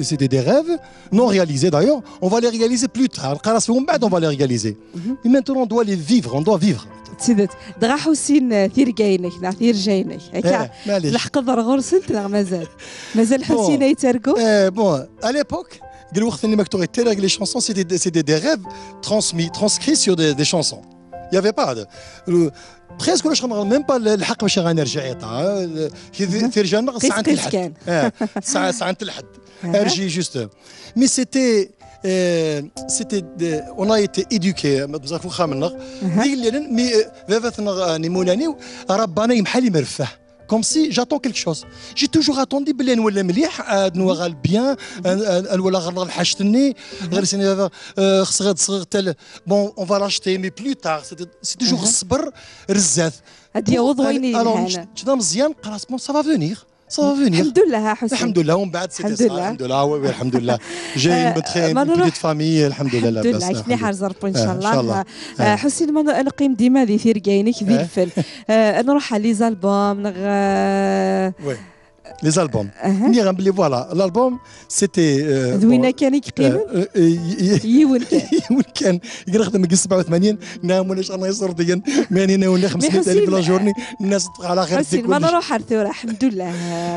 c'était des rêves non réalisés d'ailleurs on va les réaliser plus tard القراص ومن بعد on va les réaliser et maintenant on doit les vivre on doit vivre تسدت دغا حسين ثير جاينك ثير جاينك هكا لحق ضرغور سنت مازال حسين يتركو bon à l'époque الوقت اللي مكتوب تيرا les chansons c'était des rêves transcrits sur des chansons il y avait pas presque ولا شغل même pas الحق باش غنرجع يطا في رجعنا ساعه الحد ساعه الحد ارجي جوست مي سيتي on a été éduqués بزاف واخا منا ديك الليله مي فاتنا مولاني ربنا يمحل مرفه comme si j'attends quelque chose. J'ai toujours attendu بلي نولى مليح نوغال بيان ولا غير حاجتني غير سيني خص غير تصغر تال بون اون فا لاشتي مي بلو تار سي توجور الصبر رزاز هادي هو ضويني الوغ جدا مزيان خلاص بون سا فا فونيغ الحمد لله حسين الحمد لله ومن بعد الحمد لله وي الحمد لله جاي بتري فامي الحمد لله لاباس الحمد لله حار زربو ان شاء الله حسين ما نقيم ديما ذي ثير كاينك ذي الفن نروح على لي زالبوم وي les albums. Ni rambli voilà, l'album c'était دوينا كان يقيم يون كان يخدم 87 نام ولا شغل يصير ديا ماني ناول 500,000 لا جورني الناس على خير حسين ما نروح على الثوره الحمد لله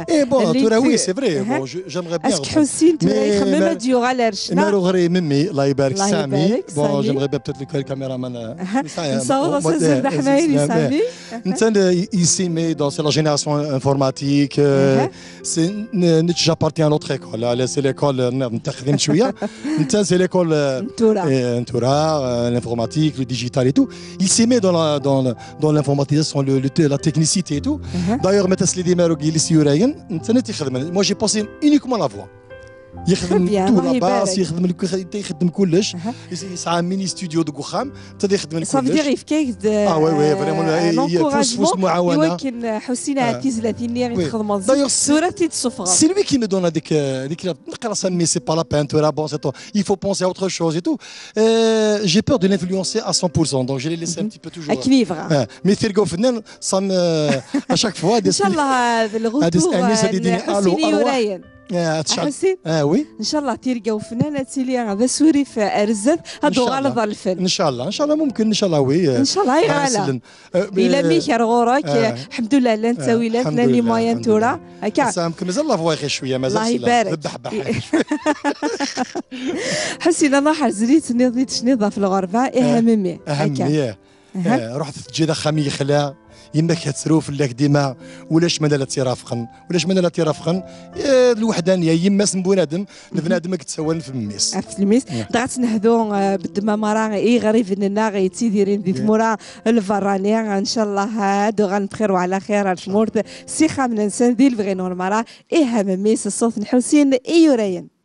اي بون ثوره وي سي فري بون جيمغي بيان اسك حسين يخمم ديو على رشنا مالو غري ممي الله يبارك سامي بون جيمغي بيان بتات الكاميرا مان نصور سير حمايلي سامي انت يسيمي دون سي لا جينيراسيون انفورماتيك j'appartiens à l'autre école. C'est l'école c'est l'école l'informatique, le digital et tout. Il s'est mis dans l'informatisation, la technicité et tout. D'ailleurs, moi j'ai pensé uniquement la voix. يخدم تو لاباس يخدم يخدم كلش يسعى ميني ستوديو دو خام تدا يخدم كلش صافي دير فيك وي وي فريمون فوس معاونه ولكن حسين عتيز 30 اللي يخدم دايوغ الصوره تيتصفغ سي لوي كي مي دون هذيك نقرا سامي سي با لا بانتور بون سي il faut penser à autre chose et tout j'ai peur de l'influencer à 100% donc je l'ai laissé un petit peu toujours اكنيفغا مي ثيرغو فنان صام à chaque fois ان شاء الله هذا الغدو حسين حسين وي ان شاء الله تلقاو فنانه تيلي هذا سوري في ارزات هادو غلط الفن ان شاء الله ممكن ان شاء الله وي ان شاء الله هاي غالا الى ميكر غورك الحمد لله لا انت ولات لاني موين تورا هكا سامك مازال لا فوا غير شويه مازال الله يبارك حسين انا حزريت نضيت شنيضه في الغربه اهممي هكا رحت تجي خامي يخلا يماك كتسرو في الله ديما ولاش مالا تيرافقن ولاش مالا تيرافقن الوحدانيه يما اسم بنادم البنادم كتسوى في الميس في الميس دغات نهدو بالدما مرا اي غريب اننا غيتيديرين دي ثمورا الفرانيه ان شاء الله هادو غنبخيروا على خير الشمورت سي خامن نسان ديال بغينو المرا ايه ميس الصوت الحسين ايورين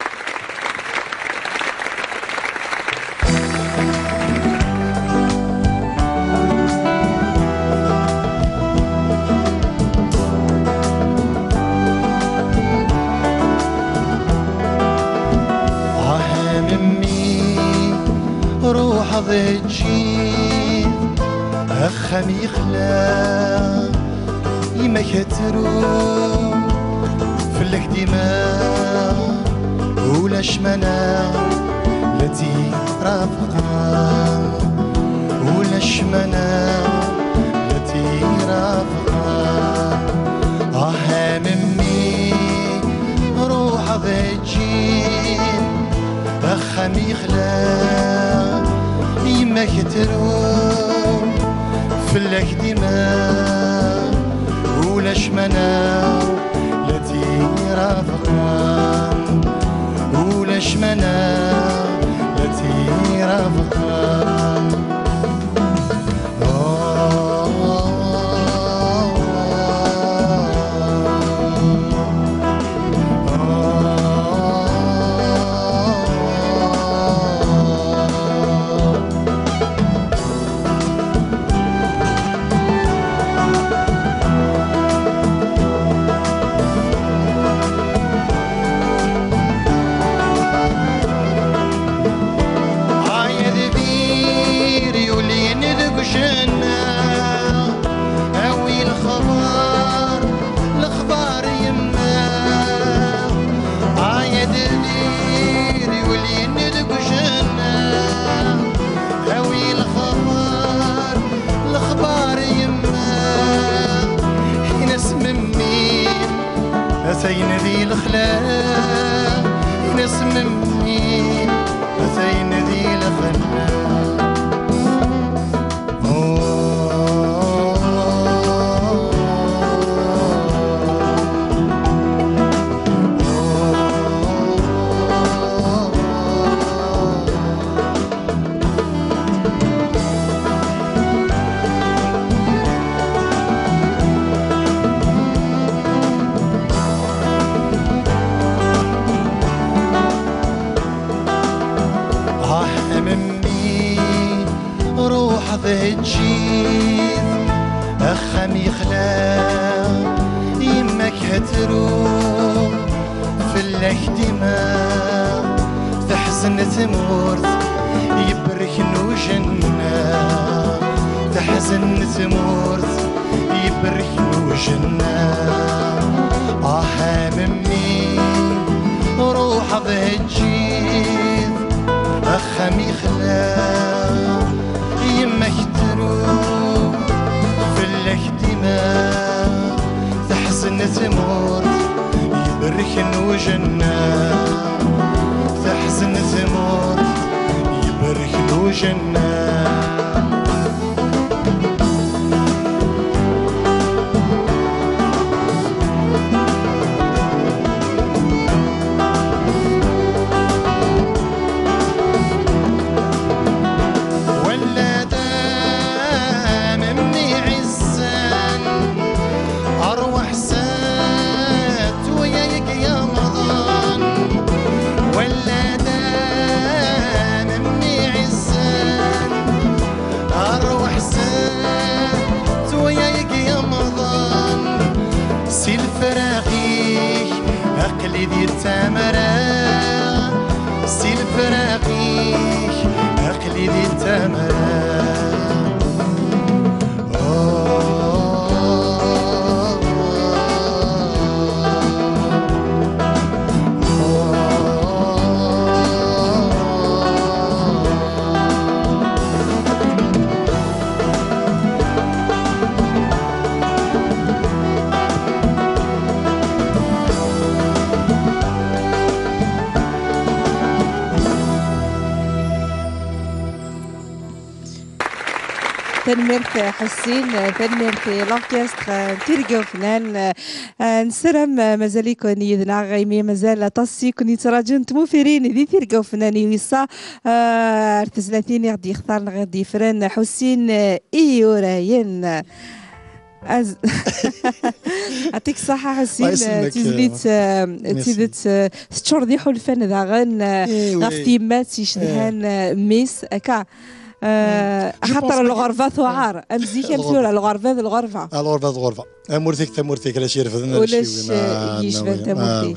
ضجي أخم يخلا يما كترو فلك دماء ولا شمنا التي رافقا ولا شمنا التي رافقا ممي روح ضجي أخم يخلا يما كتروم فلك دماء ولا شمنا التي رافقان ولا شمنا التي رافقان أثين ذي الخلاء نسممني أثين ذي الخلاء ضجيت أخم يخلا يمك هتروح في الاهتمام تحزن تمورت يبرك نوجنا تحزن تمورت يبرك نوجنا ممي روح ضجيت أخم يخلا يما كتروح في الاهتمام تحزن تموت يبرك نوجنا تحزن تموت يبرك نوجنا دي التمرة سيل فراقيك عقلي دي التمرة تنميرت حسين تنميرت لوركستر تيرقو فنان نسرم مازال يكون يدنا غيمي مازال تصي كون يتراجن تموفرين ذي تيرقو فنان يويسا ارتزلاتين غادي يختار غادي يفرن حسين ايوراين يعطيك الصحة حسين تزيد ستشور دي حلفان ذا غن غافتي مات يشدهان ميس اكا خاطر الغرفة ثوعار امزيك الفلورة الغرفة الغرفة تمورتيك علاش يرفضنا ولاش يشبه تمورتي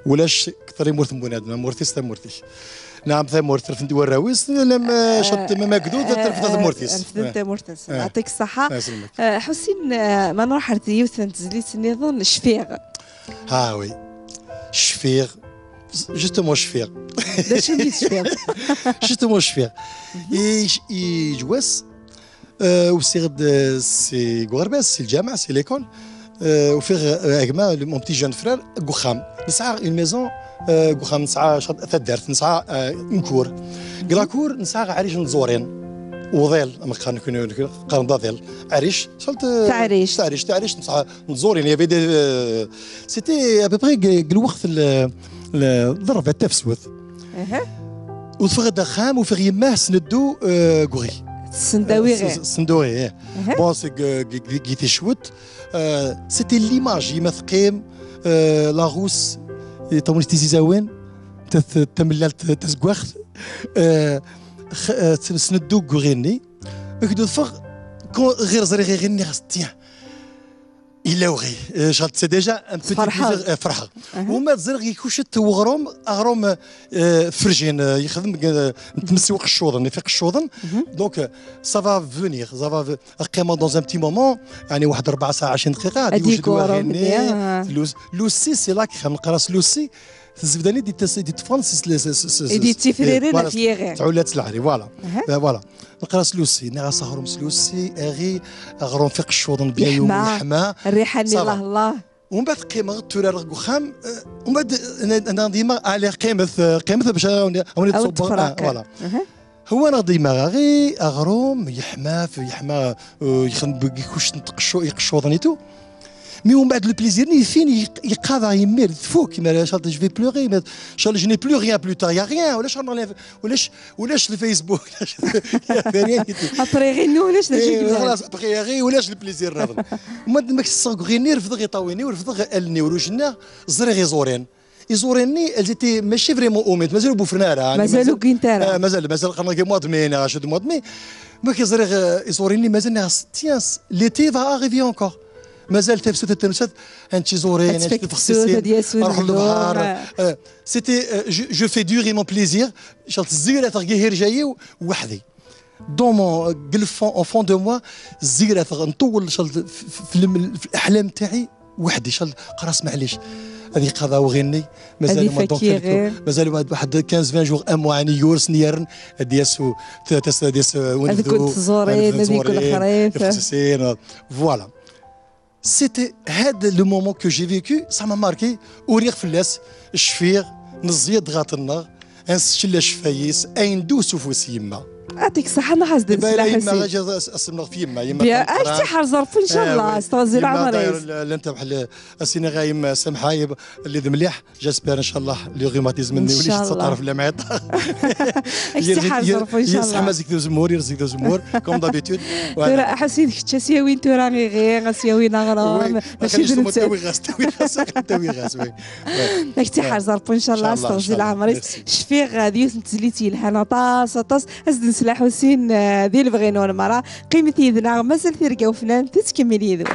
ولاش كثر يمورت بنادم مورتيس تمورتيش نعم ثمورت رفد وراويس لما شط ما قدود ترفد ثمورتيس تمورتيس يعطيك الصحة حسين ما نروح رتيوث تزليت نظن شفيغ وي شفيغ جوستومون شفيغ دا شنو شفيغ جوستومون شفيغ يجوز وسيغد سي غورباس سي الجامع سي ليكول وفيه اكما مون بتي جون فرير غوخام نسعى اون ميزون غوخام نسعى ثدارت نسعى نكور كلاكور نسعى عريش نزورين وظيل ما كان قرن ضاذيل عريش صلت تعريش نسعى نزورين يا بيدي سيتي ابيبري الوقت الضربه تفسوث وفغد خام وفغ يماه سندو غوري سندوي بون سي كيتي شوت سيتي ليماج يمثقيم لاغوس تموش تيزي زاوين تملال تزقوخ سندو غوريني كدو فغ غير زري غير غني غستيان إلا وغي شغلت سي ديجا ان بوتي فرحه وما تزرغ يكوشت وغروم اغروم فرجين يخدم نتمسوق الشوضن يفيق الشوضن دونك سافا فونيغ سافا قيمه دون ان بتي مومون يعني واحد 4 ساعات 20 دقيقه غادي يوجدوا غيني لوسي سي لاك خام نقراس لوسي الزبداني دي فرانسيس دي تفريرين في غير تعولات العري فوالا نقراس لوسي نغا صهرم سلوسي اغي اغرون فيق الشوضن بيايو يحمى الريحه الله ومن بعد قيمه تورا خام ومن بعد انا ديما على قيمه باش اوني فوالا هو انا ديما غي اغروم يحمى يخدم كيكوش يقشوضنيتو مي ومن بعد لو بليزير ني فين يقاضى يمير فوق كيما شالت جو في بلوغي شال جو ني بلو ريان بلو تا يا ريان ولاش الفيسبوك ابري غير ولاش خلاص ابري غير ولاش البليزير ناضل ما كيصغريني رفض غيطاويني ورفض الني وروجنا زري غي زورين يزوريني التي ماشي فريمون اوميت مازالوا بوفرنا مازالوا كينتارا مازال قرنا كي موا دمي شد موا دمي ما كيزري يزوريني مازال تيانس ليتي فا اريفي اونكور مازال تفسد انت زورين انت تفخسسين نروح للبحر سيتي جو في دوغي مون بليزير شالت الزيره ترقي جاي وحدي دون مون قلفون اون فون دو موا الزيره نطول شالت في الاحلام تاعي وحدي شالت قراص معليش هذه قضاء وغني مازال واحد 15 جوغ ان موا يعني يورس نيرن دياسو دياس هذيك الزورين هذيك الخريف فوالا سيتي هذا لو مومون كو جي فيكو سا ما ماركي وريغ فلاس الشفيغ نزيد غاطنا انسشلا شفايس اين دوسو فوس يما يعطيك الصحة ما حاسد بالله يما غاجي اسمنا في يما اش تحر ظرف ان شاء الله استغزي العمريس لا انت بحال اسينا غايم سمحايب اللي مليح جاسبير ان شاء الله لي غيماتيزم مني وليش تطرف لا معيط اش تحر ظرف ان شاء الله يصح مازيك زمور يرزق زمور كوم دابيتود ترى حسيت كتشاسيا وين ترى غير غاسيا وين غرام ماشي تسوي غاس توي غاس وي راك تحر ظرف ان شاء الله استغزي العمريس شفيغ غادي تزليتي لها طاس ازد نسلا حسين ذي البغينون مرة قيمة يذنا مازال ترقى وفنان تتكمل يذون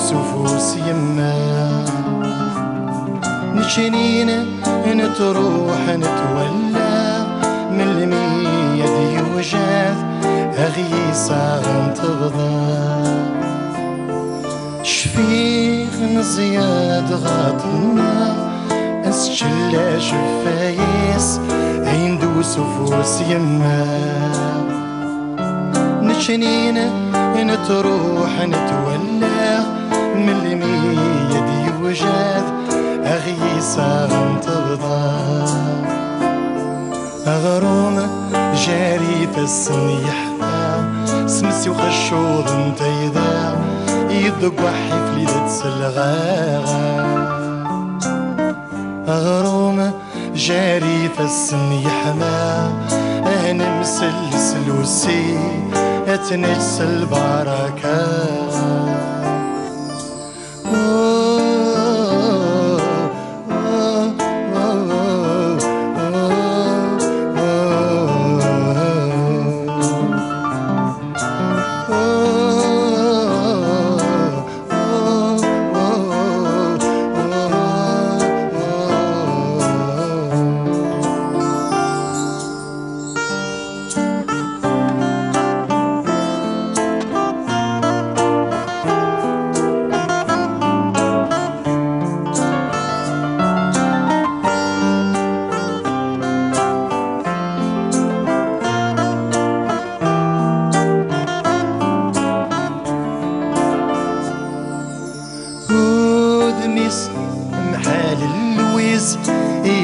ندوس فوس يما نشنين نتروح نتولى من المية دي وجاث أغيسا تغضى شفيق نزياد غاطنا اسجل شفايس ندوس فوس يما نشنين نتروح نتولى من المية دي وجاث أغيسا تغضى أغروم جاري فالسنيح سمسي وخشوض انتيدا يدق حفلي تسلغاغا أغروم جاري فالسنيح أنا مسلسل وسي أتنجس البركة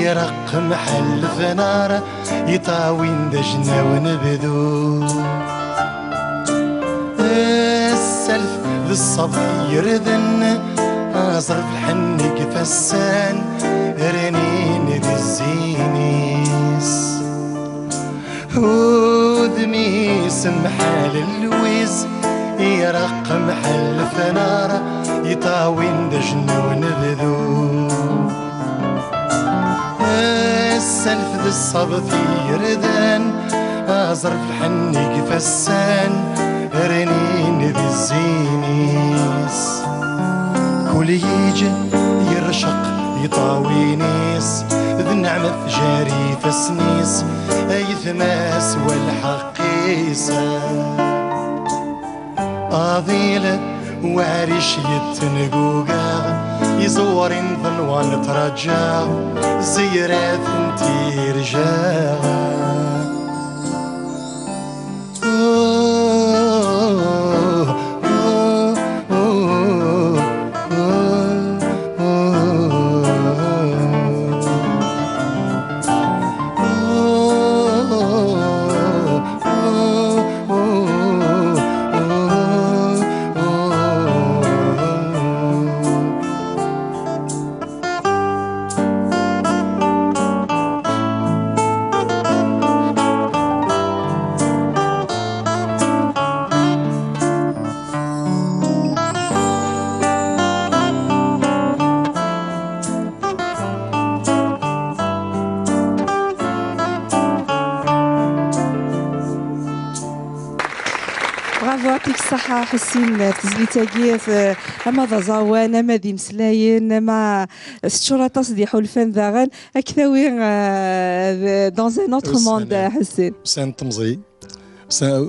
يرق محل فنار يطاوين دجنا ونبدو السلف ذي الصبح يردن أصرف الحنك فسان رنين ذي الزينيس ودميس محل اللويز يرق محل فنار يطاوين دجنا ونبدو السلف ذي الصبط يردان أزرف الحنيك فسان رنين ذي الزينيس كل يجي يرشق يطاوينيس ذي النعمة جاري فسنيس أي ثماس والحقيسة أضيلة وعريش يتنقوقا يزورين ظنوان ترجع زيرات انتي رجاغا برافو يعطيك الصحة حسين تزليتاكي في أما ذا زوان أما ذي مسلاين أما ستشورة تصديح الفن ذاغن أكثاوي دون ان اوتر موند حسين سان تمزي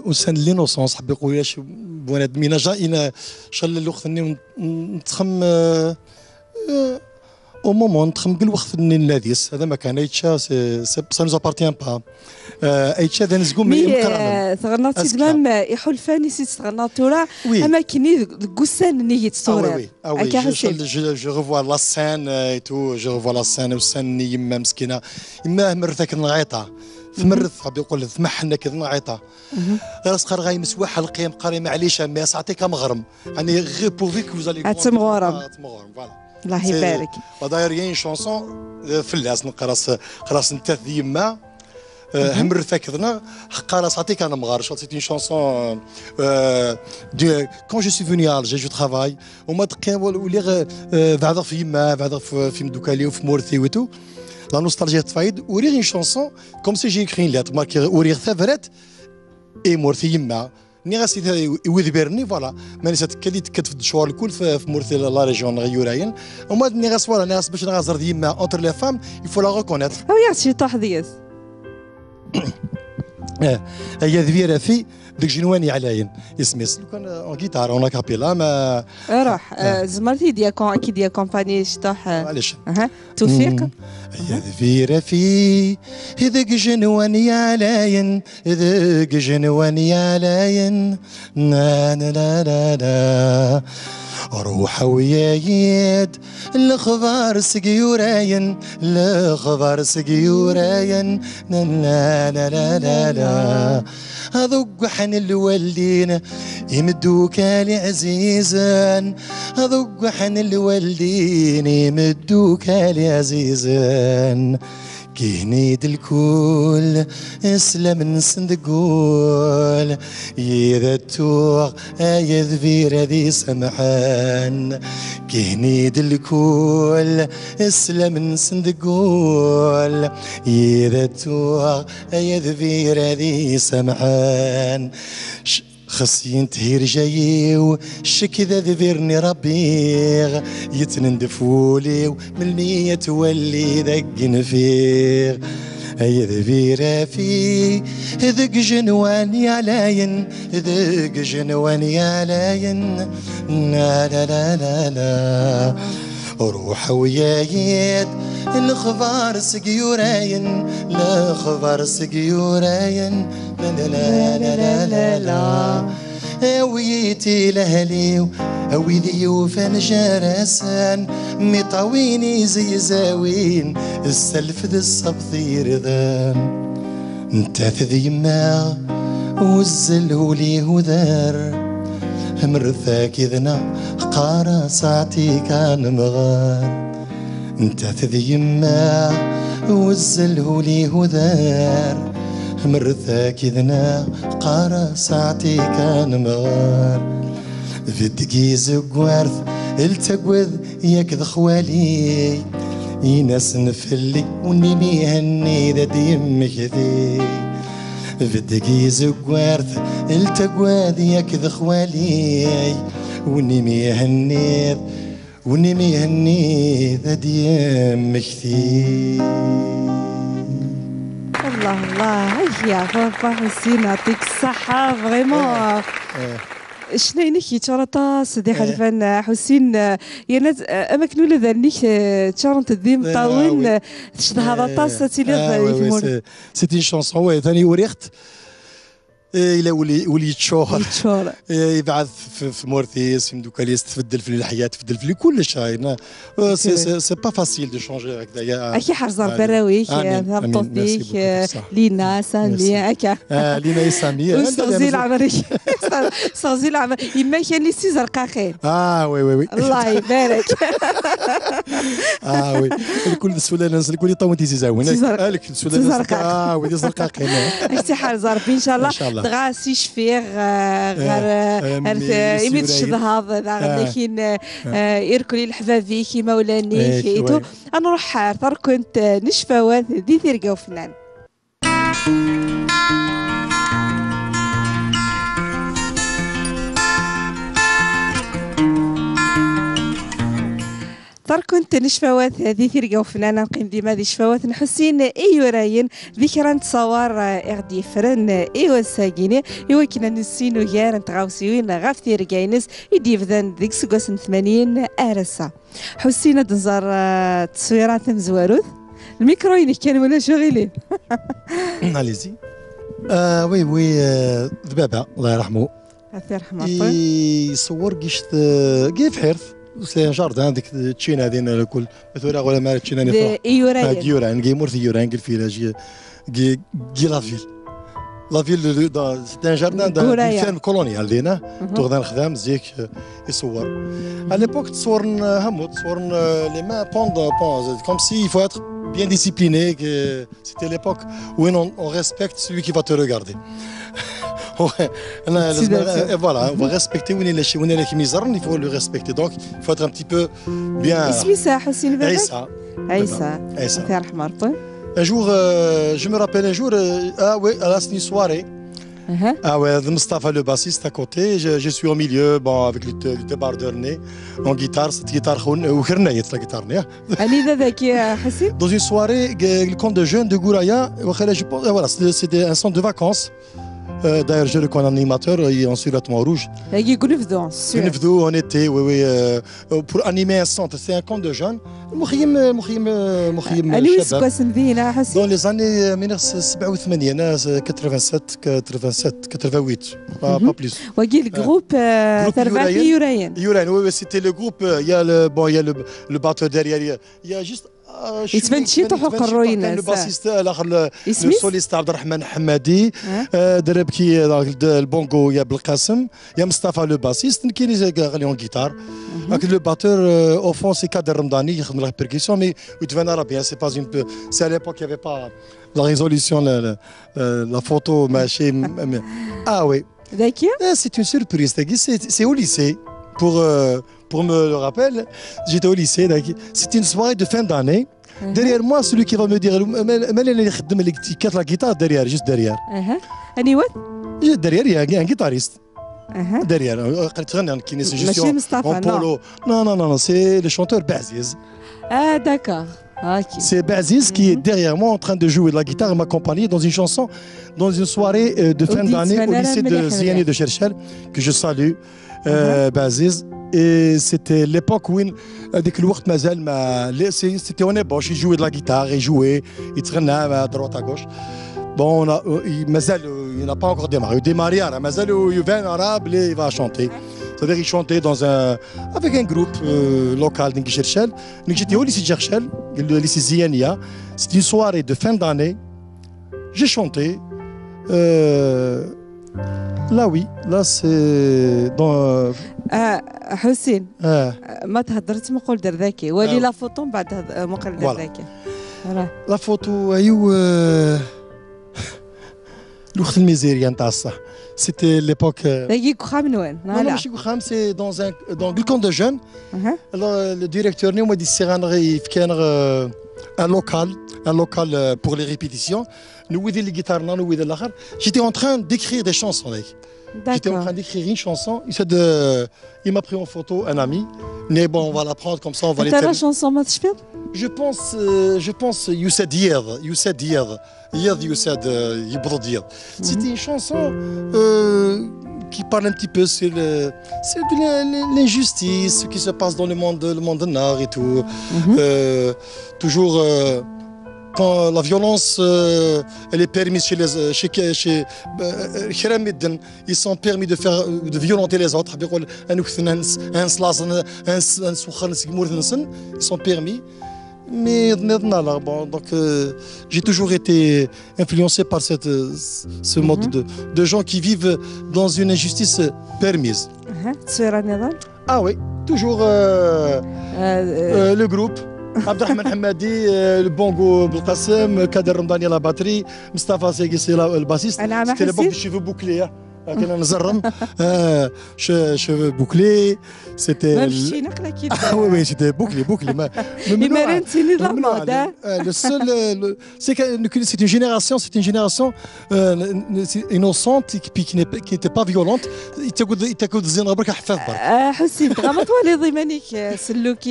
وسان لينوسونس حبي يقول واش بنادمين جاينا شال الوقت اني نتخم او مومون نتخم كل وقت اني نلاديس هذا ما كان ايتشا سا نوز ابارتيان با ايتشا ذا نزقوم مي ثغنات سيدمام يحول فاني سيت ثغناتورا اما كيني كوسان نيت صورة هكا حسين جو ريفوا لا سان اي تو جو ريفوا لا سان وسان يما مسكينه يما مرتك نغيطه ثمرث حبي يقول ثمحنا كذا نعيطه راس قار غاي مسواح القيم قاري معليش ما ساعتك مغرم يعني غير بوفيك وزالي تمغرم فوالا الله يبارك وداير ين شونسون فلاس خلاص انت يما همر فاكرنا قال عطيك انا مغار سيت اون شونسون كون جو سي فوني ا الجي جو ترافاي وما دقيا ولي بعدا في يما بعدا في مدوكالي وفي مورثي وتو لا نوستالجيا تفايد وري اون شونسون كوم سي جي اكري لات ماركي وري ثفرت اي مورثي يما غاسي وذبرني فوالا ماني كدي تكتف الشوار الكل في مورث لا ريجيون غيوراين وما ني غاس فوالا ناس باش نغازر ديما اونتر لي فام يفو لا ريكونيتر او يغسي طاح ديس هي ذبيره في ديك جنواني علاين اسميس لو كان اون جيتار اون كابيلا ما روح زمرتي كي ديا كومباني شطح معليش توفيق يا ذبيره في هذاك جنواني علاين هذاك جنواني علاين لا لا لا لا روح ويايد الخبار سقيوراين الخبار سقيوراين لا لا لا لا لا هذوك حن الوالدين يمدوك لعزيزان هذوك حن الوالدين يمدوك لعزيزان كي نيد الكل اسلم نسندقول يذا توغ يا ذبير ذي سمحان كي نيد الكل اسلم نسندقول يذا توغ يا ذبير ذي سمحان خصي تهير جايو شك ذا ذبرني ربيغ يتنندفولي من المية تولي ذق نفيغ هيا ذبيرة في ذق جنواني علاين ذق جنواني علاين لا لا لا لا لا روح ويايد الخبار سقيوراين لا خبار سقيوراين لا لا لا لا لا لا ويتي لهلي ويدي وفن جرسان مطاويني زي زاوين السلف ذا الصبطير ذان انت ذي ما وزلهولي هذار مرثاك إذنا قارا ساعتي كان مغار انت تذي ما وزلهولي هذار مرثاك إذنا قارا ساعتي كان مغار في الدقيز قوارث التقوذ ياك خوالي يناس نفلي ونيني هني ذا ديمك ذي في الدقيز قوارث التقوذ ياك خوالي ونيمي هنيذ ونيمي هني ذا ديمك ذي الله الله يا بابا حسين يعطيك الصحة فريمون شنو نيكي تشارطا سيدي حلفان حسين يا ناس اماكن ولا ذنيك تشارنت الديم طاوين تشد هذا طاس تيلي سيتي شونسون وي ثاني وريخت الى ولي يتشهر يبعث في مورثيس في مدوكاليس تفدل في الحياه تفدل في كلش سي با فاسيل دو شونجي هكذايا اكي حرزر براويك هبطوا فيك لينا سامي اكا لينا سامي استغزي العمري استغزي العمر يما كان لي سي زرقاقين وي وي وي الله يبارك وي الكل السولان الكل طونتي زاوين قالك السولان وي دي زرقاقين اكتي حرزر ان شاء الله دغا سي شفيغ غير يميت الشذهاض لكن يركلي الحبابي كيما ولاني كيتو انا نروح كنت نشفاوات دي ثيرقا وفنان كنت نشفاوات هذه ثيرقا وفنانة نقيم ديما ذي شفاوات نحسين ايو راين ذكرى نتصور اغدي فرن ايو ساقيني ايو كنا نسينو يار نتغاوسيوين غاف ثيرقاينس يدي فذان ذيك سكوسن 80 ارسا حسينا دنزار تصويرات مزواروث الميكروين كان ولا شغيلين عليزي وي وي ذبابة الله يرحمه الله يرحمه يصور كيش كيف حرث سي جاردان ديك تشينا هذين الكل مثلا ولا ما تشينا نفرح يوران جيمور في يوران قال في جي لافيل لافيل سي ان جاردان دان فيلم كولونيال دينا تغدان خدام زيك يصور على ليبوك تصورن همو تصورن لي ما بون كوم سي il faut être bien discipliné que c'était l'époque où on respecte celui qui va te regarder voilà, on va respecter où il est il faut le respecter. Donc, il faut être un petit peu bien. Un jour, je me rappelle un jour, oui, à la soirée, Ah ouais, Mustafa le bassiste à côté, je suis au milieu, bon, avec le débardeur nez, en guitare, cette guitare ou la guitare nez. أني ذاك يا حسين. Dans une soirée, le camp de jeunes de Gouraya, je pense, voilà, c'était un centre de vacances. D'ailleurs, je reconnais un animateur en survêtement rouge. هاكي قنفذو. On était, oui, pour animer un centre. C'est un camp de jeunes. أني وين سكواس مدينة حسين. Dans les années 1987, 87, 88, pas plus. وكي الجروب ترباكي يوريان. Yuran, oui, c'était le groupe. Il y a le batteur derrière. Il y a juste. يتبان شي طحق الروينة. Le bassiste, le soliste Abdelrahman Hamadi, Derebki, le bongo, il y a Belkacem, il y a Mustafa le bassiste, qui est en guitare. Le batteur, au fond, c'est Kader Ramdani, qui fait la percussion, mais il devient arabe. C'est à l'époque, il n'y avait pas la résolution, la photo, ah oui. C'est une surprise, c'est au lycée. Pour me le rappeler, j'étais au lycée. C'était une soirée de fin d'année. Derrière moi, celui qui va me dire, la guitare derrière, juste derrière. Derrière, il y a un guitariste. Derrière, c'est juste en polo. Non, c'est le chanteur Baziz. Ah, d'accord. C'est Baziz qui est derrière moi en train de jouer de la guitare et m'accompagner dans une chanson, dans une soirée de fin d'année au lycée de Ziani de Cherchel, que je salue, Baziz. Et c'était l'époque où c'était on est boche, il jouait de la guitare, il jouait, il traînait à droite à gauche. Bon, il n'a pas encore démarré. Il démarrait, il vient en arabe, il va chanter. C'est-à-dire qu'il chantait avec un groupe local de Cherchel. J'étais au lycée de Cherchel, le lycée Ziania. C'était une soirée de fin d'année. J'ai chanté. Là oui, là c'est dans حسين ما تهضرت مقول درذاكي ولي لا فوتو من بعد مقول درذاكي. لا فوتو ايو الوقت الميزيريا نتاع الصح. C'était l'époque. داكي كوخا من وين؟ Non, ماشي كوخام, c'est dans le camp de jeunes. Alors le directeur nous m'a dit c'est un local pour les répétitions. Nous avons les guitares, nous avons l'autre. J'étais en train d'écrire des chansons. J'étais en train d'écrire une chanson. Il m'a pris en photo un ami. Mais bon, on va la prendre comme ça, on va les faire. la chanson ما تشفير؟ Je pense you said hier. Hier you said يبرد hier. C'était une chanson qui parle un petit peu sur de l'injustice, ce qui se passe dans le monde de l'art et tout. Toujours quand la violence elle est permise chez ils sont permis de violenter les autres. Ils sont permis. Mais donc j'ai toujours été influencé par ce mode de gens qui vivent dans une injustice permise. Ah oui, toujours le groupe. Abdelrahman Hamadi, le bongo Belkacem, Kader Ramdani à la batterie, Mustafa Segui c'est le bassiste. C'était l'époque des cheveux bouclés. Cheveux bouclés, c'était. Ah oui, c'était bouclé. Le seul, c'est une génération innocente qui n'était pas violente. حسين تغمض ولي ضمانيك سلوكي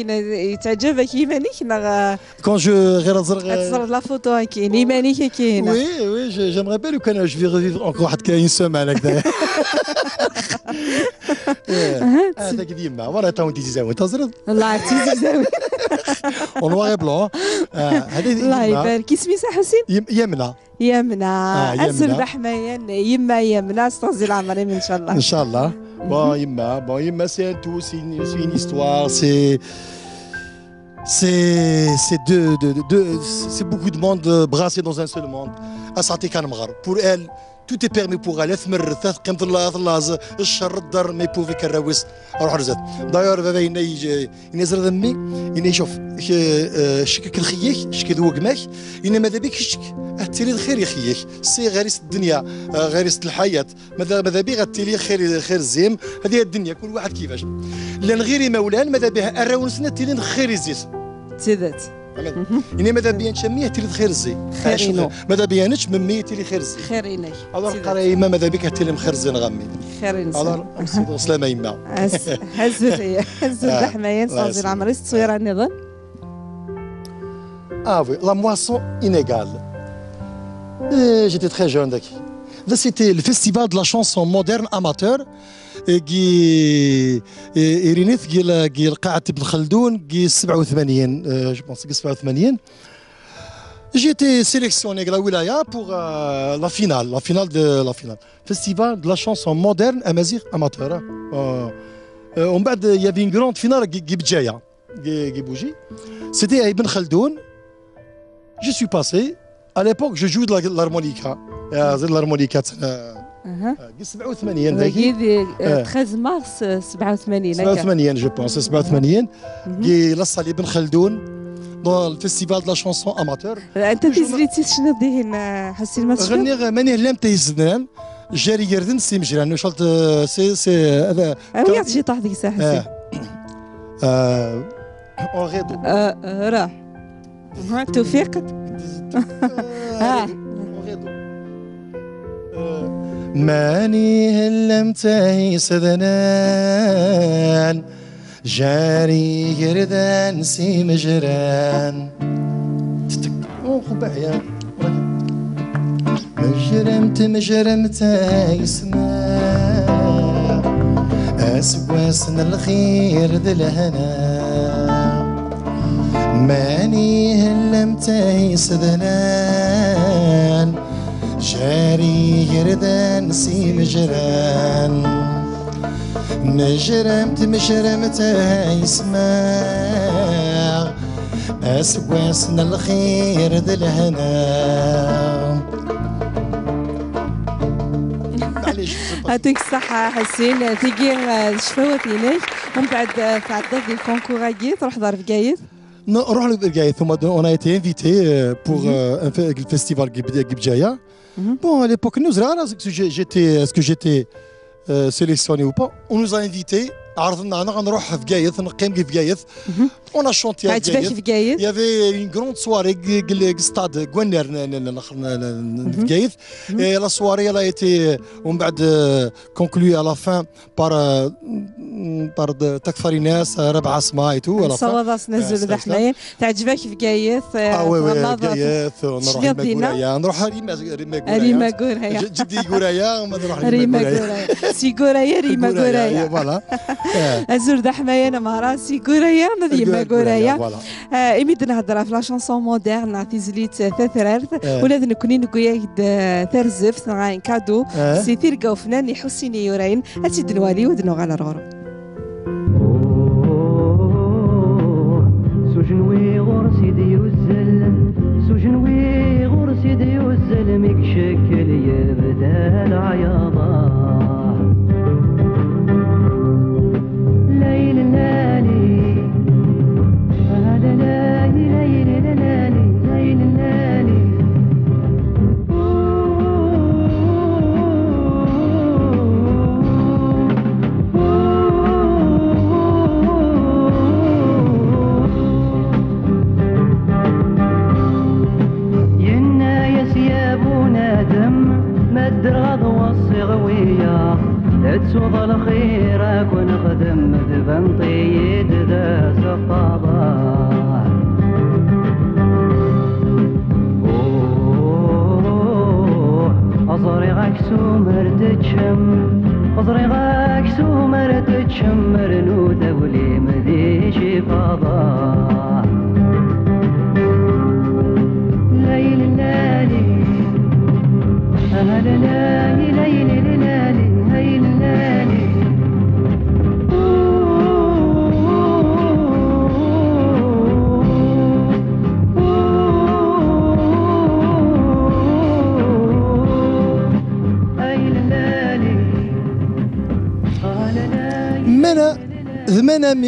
يتعجبك يمانيك Quand je تصور لا فوتو هكي يمانيك كاينه. Oui, j'aimerais bien que je vais revivre encore une semaine هكذا. هذاك ديما ولا تا وانت تزاوي تزرد. الله عرفتي زاوي. En noir et blanc. الله يبارك. سميتها حسين؟ يمنى. اسم الرحمة يما يمنى استغزي العمرين ان شاء الله. ان شاء الله. Bon يما c'est un tout, c'est une histoire, c'est beaucoup de monde brassé dans un seul monde. أسعتي كان مغار. Pour elle, tout est permis pour elle. ثمر ثلاث قيمة الله الشر الدار ما يبوفي كالراويس أروح رزات. داير بابا ينزل ذمي يشوف شك الخيك شك ذوق ماك ماذا بيك شك تيري الخير يا خيك سي غريس الدنيا غريس الحياة ماذا بيك غتيري خير الزيم هذه الدنيا كل واحد كيفاش لان غيري مولان ماذا بها الراونسنا تيري خير يزيد تزيدت إني ماذا بيا نشميه تيلي خير زي خيرينو ماذا بيا نش ممي تيلي خير زي خيرينك alors قراي ما ماذا بك تيلي مخير زي نغمي خيرين alors نسيدو سلامة يما هزو الحماية صافي العمري التصويرة نظن Ah oui, la moisson inégale. J'étais très jeune d'accord. Là, c'était le festival de la chanson moderne amateur qui Irinith qui القاعة ابن خلدون qui 87 je pense que 87. J'ai été sélectionné à la wilaya pour la finale de la finale. Festival de la chanson moderne amateur. ومن بعد il y avait une grande finale qui بجاية qui bougie. C'était à Ibn Khaldoun. Je suis passé. À l'époque, je jouais de l'harmonica. L'harmonica, 87 أكيد 13 مارس 87 87 je pense 87 qui لص علي بن خلدون dans le festival de la chanson amateur. أنت تزريتي شنو ديهن حسين ما تشوف؟ غني ماني لم تيزنان جاري يردن سي مجران وصلت سي هذا ويا شي طاح ديك الساعة اوريدو راه توفيق ماني هلمتهي سذنان جاري يردان سي مجران خبايا مجرمت يسمع اسواسن الخير ذي الهنا ماني هلمتهي سذنان جاري يردان سي مجران مجرمت يسمع اسواسنا الخير ذي الهنا. يعطيك الصحة حسين تيجي شفاوتينك ومن بعد تعدى في الكونكور تروح ضرب جايز. نروح لبقايث ثم on a été invité pour le festival Gibjaya. Bon, à l'époque, nous, est-ce que j'étais sélectionné ou pas? On nous a invités. عرضنا أنا غنروح في قايث نقيم في قايث. On a chanté à Gaïth. Il y avait une grande soirée stade Gwener في قايث. Et la soirée elle a été ومن بعد conclue à la fin par تكفر الناس ربع اسماء تو. صوادات نزل ذا حنين تعجبك في قايث. وي قايث نروح ريما غورايا. جدي غورايا وما نروح ريما غورايا. سي غورايا ريما غورايا. فوالا. أزور ده حماية نمارا سي غورايا نذي ما غورايا. إمي نهضر في لا شانسون مودرن نعطي زليت ثلاث ولا نكوني نقول ثرزف نغاين كادو سي ثيرقا فنان يحسيني يورين هاتي دنوالي ودنو على رغرو. سجنوي غرسي ديوزل سجنوي غرسي ديوزل ميك شكل يبدا العياضة ليل لالي هذا لالي ليل لالي ليل لالي مدرض والصغوية تسوض الخيرك ونخدم ذبنطيد ذا سقاضة أصرغك سومر تتشم أصرغك سومر تتشمر نودة ولي مذيش فاضة ليل لالي ليلي ليلي ليلي ليلي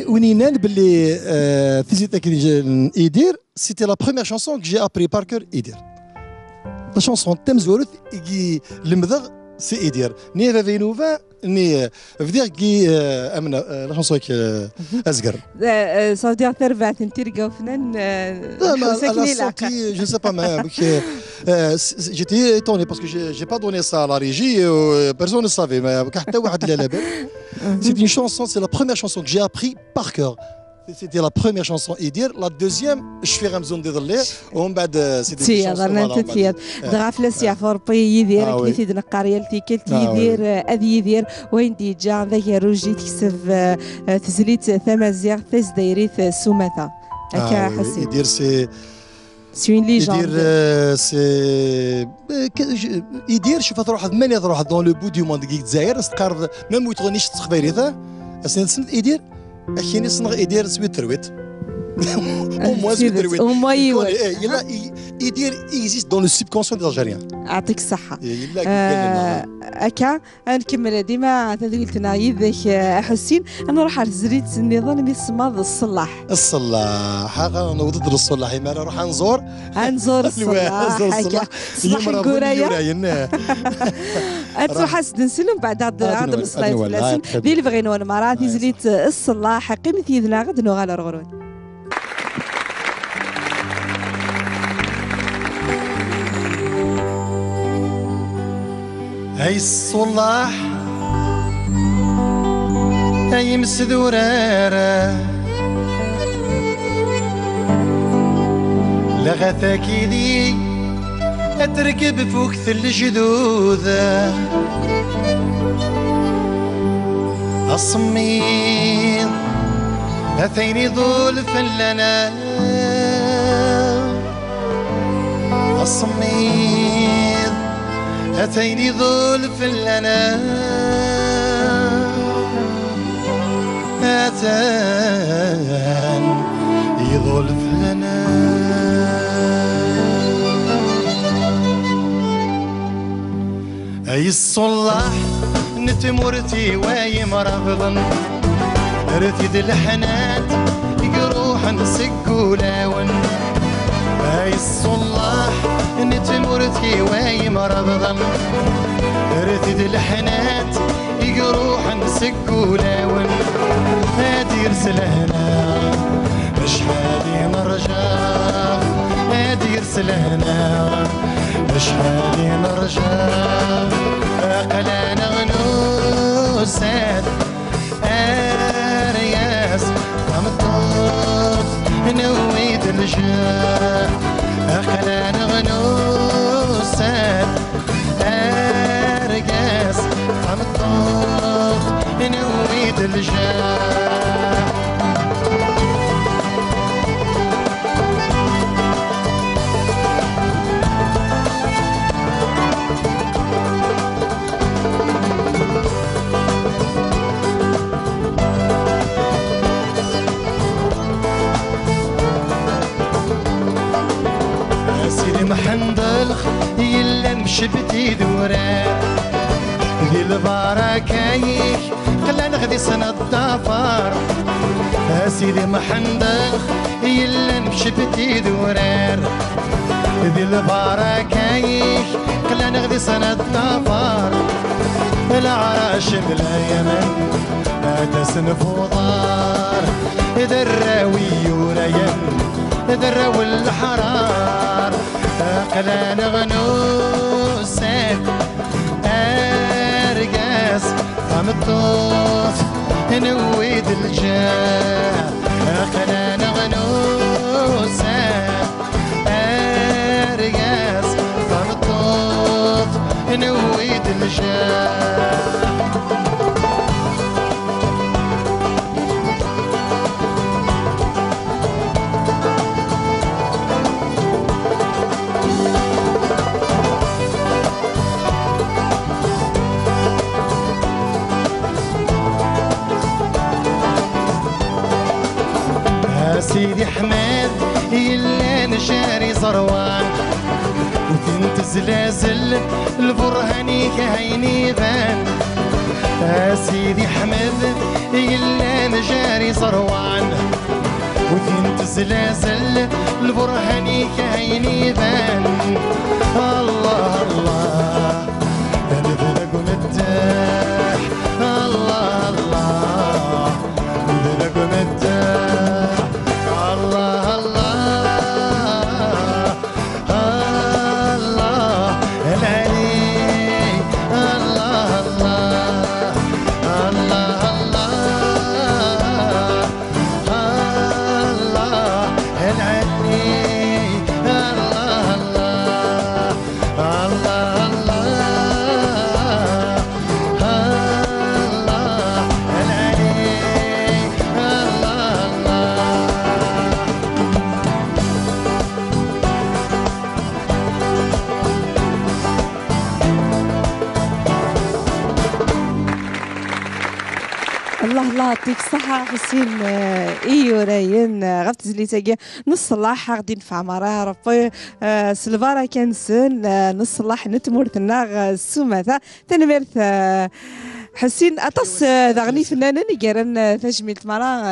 ونينان باللي فيزيتك إيدير سيتي لا بروميير شانسون كو جي ابري بار كور إيدير. لا شانسون تم زورث يجي المذغ سي إيدير نيفا فينوفا اني فدير كي امنا لا شونسون ازقر صافي تربع تنتيرقا فنان elle a senti, je ne sais pas même, j'étais étonné parce que j'ai pas donné ça à la régie, personne ne savait, mais c'est une chanson, c'est la première chanson que j'ai appris par cœur. C'était la première chanson Idir, la deuxième je fais Ramzoun Dédalé, ومن بعد c'était des chansons ظلنا تثير دغافلس يعفر بي يدير كليتي نقاريالتي كلت يدير اذي يدير وين دي جا ذاك روجي تكسب تزليت ثمازيغ ثز دايريت سومثا هكا حسين يدير سي سي اون ليجوند يدير سي يدير شوف تروح ثمانية تروح دون لو بو دو موند كي الجزائر تقارب ميم ويتغنيش تخبيريتها اسنت يدير اكيني صنغ يدير سويت ترويت au moins سويت ترويت au moins يدير existe dans le subconscient des Algériens. يعطيك الصحة. هكا نكمل ديما تذويلتنا يذاك حسين انا راح زريت النظام يسمى الصلاح. الصلاح هذا نوضد الصلاح ما نروح نزور الصلاح هكا صلاح الكورايا. تروح حسد نسلم بعد عاد الصلاة فلاسن دي اللي بغينا المرات زريت الصلاح قيمة يذنا غد نغال رغرون. هاي الصلاح هاي مسدورارة لغتك يدي اتركب فوق الجدود الصميد هثيني ذول فلنا الصميد هاتيني ذول فلنا هاتان يذول فلنا اي الصلاح نتمرتي واي مرافضن رتيد الحنات يقروح نسقو لاون اي الصلاح نتمرتي واي مرضن رتد الحنات يقروح نسقو لاون هادي يرسلهنا مش هادي نرجع هادي يرسلهنا مش هادي نرجع قلانا غنوسات ارياس عمطوط نويد الجاه أخلانا غنوسات أرقاس عم الطوخ نويد الجاه محندلخ يلا مشبتي دوران ذي البركايك قلا نغدي سنة الضفار سيدي محندلخ يلا مشبتي دوران ذي البركايك قلا نغدي سنة الضفار العراش بلا يمن تسنف وضار دراوي وريم دراوي الحرار قلان غنوسات أرقاس عمطوس نويد الجاه قلان غنوسات أرقاس عمطوس نويد الجاه سيدي حماد يلا نشاري زروان وتنت زلازل البرهاني كهيني بان سيدي حماد يلا نجاري زروان وتنت زلازل البرهاني كهيني بان الله الله انا ذنق مداح يعطيك الصحة حسين إيوراين غفت زليتاكي نص صلاح غادي نفع مرة ربي سلفارا كنسن نص صلاح نتمورتنا السومة تنمرت حسين أطس ذغني فنانا نقرن تجميل مرة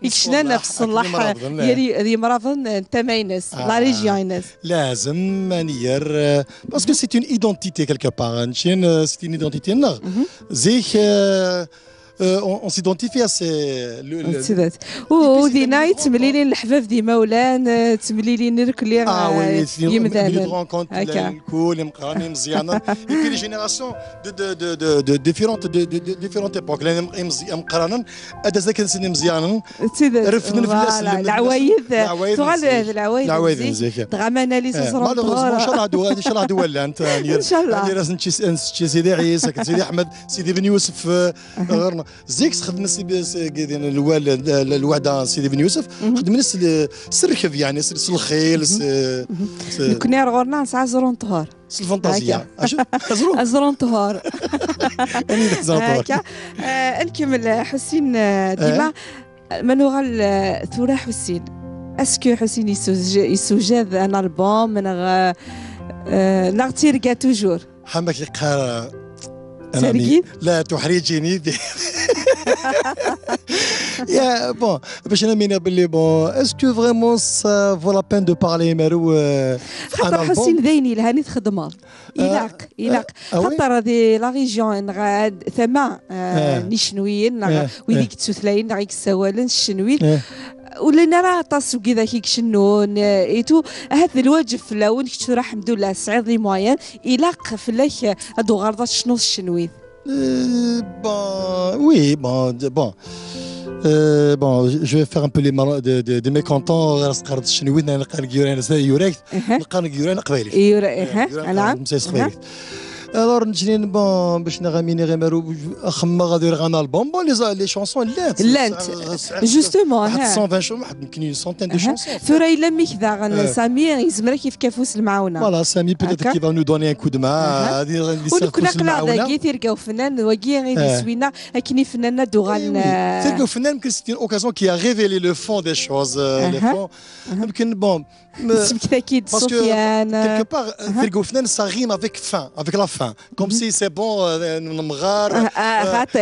يكشنا في الصلاح يري مرافن تماينس لا ريجيونس لازم نير باسكو سي اون ايدونتيتي كالكو بار نشين سي اون ايدونتيتي نغ زيك on s'identifie à ces ودينا يتمليلين الحفاف ديما ولان تمليلين الكل يمدانا الكل مقراني مزيانا et puis les générations de différentes époques لان مقرانا هذا كنسني مزيانا رفدنا في العوايد العوايد مزيان دغمانا لي صصرا ان شاء الله دولا انت ان شاء الله راني سيدي عيسى سيدي احمد سيدي بن يوسف غيرنا زيك خدمنا الوعده سيدي بن يوسف خدمنا السركب يعني الخيل كنا غورنا نسعى زرون طهار الفانتازيا زرون طهار نكمل حسين ديما منوغال ثورة حسين اسكو حسين يسوجد ان البوم من نغتير كا توجور حماك يقهر لا تحرجيني يا بون باش انا مين باللي بون اسكو فريمون سا فو لا بين دو بارلي مارو خاطر حسين ذيني لهاني تخدمه إلاق خاطر هذه لا ريجيون غاد ثما نشنويين ويديك تثلاين غيك السوالن الشنويين ولا نرى طاسو كذا كيك شنون ايتو هذا الواجب فلاون كتو راح الحمد لله السعيد لي موين إلاق فلاك هادو غرضات شنو الشنويد bon oui bon je vais faire un peu de mécontents قرض الشنويد نلقى الكيوران يوريك نلقى الكيوران قبايلي نعم alors نجرين بون باش نغاميني غير مارو خما غادي غانا البوم بون لي شونسون لانت جوستومون 120 شو واحد يمكن اون سونتين دو شونسون ثورا الا ميكذا سامي يزمر كيف كافوس المعاونه فوالا سامي بيتيت كي فا نو دوني ان كو دو ما غادي ونكون قلا كي تيركاو فنان وكي غير سوينا كاين فنان دوغان تيركاو فنان يمكن سيتي اوكازيون كي ا ريفيلي لو فون دي شوز لي فون يمكن بون اكيد سفيان quelque part تيركاو فنان ça rime avec fin avec la fin comme si c'est bon مغار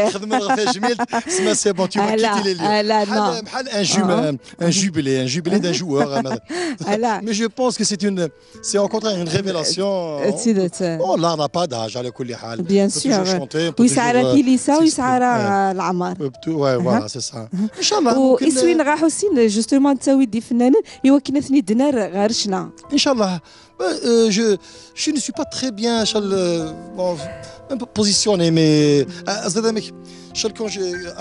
خدمه غفا جميل سما سي بون tu vas quitter les lieux بحال un jubilé d'un joueur mais je pense que c'est au contraire une révélation oh là n'a pas d'âge على كل حال bien sûr ويسعر تيليسا ويسعر العمر ouais voilà c'est ça ان شاء الله ويسوين غا حسين جوستومون تساوي دي فنانين يوكنا ثني دينار غير شنا ان شاء الله je ne suis pas très bien un peu positionné mais quand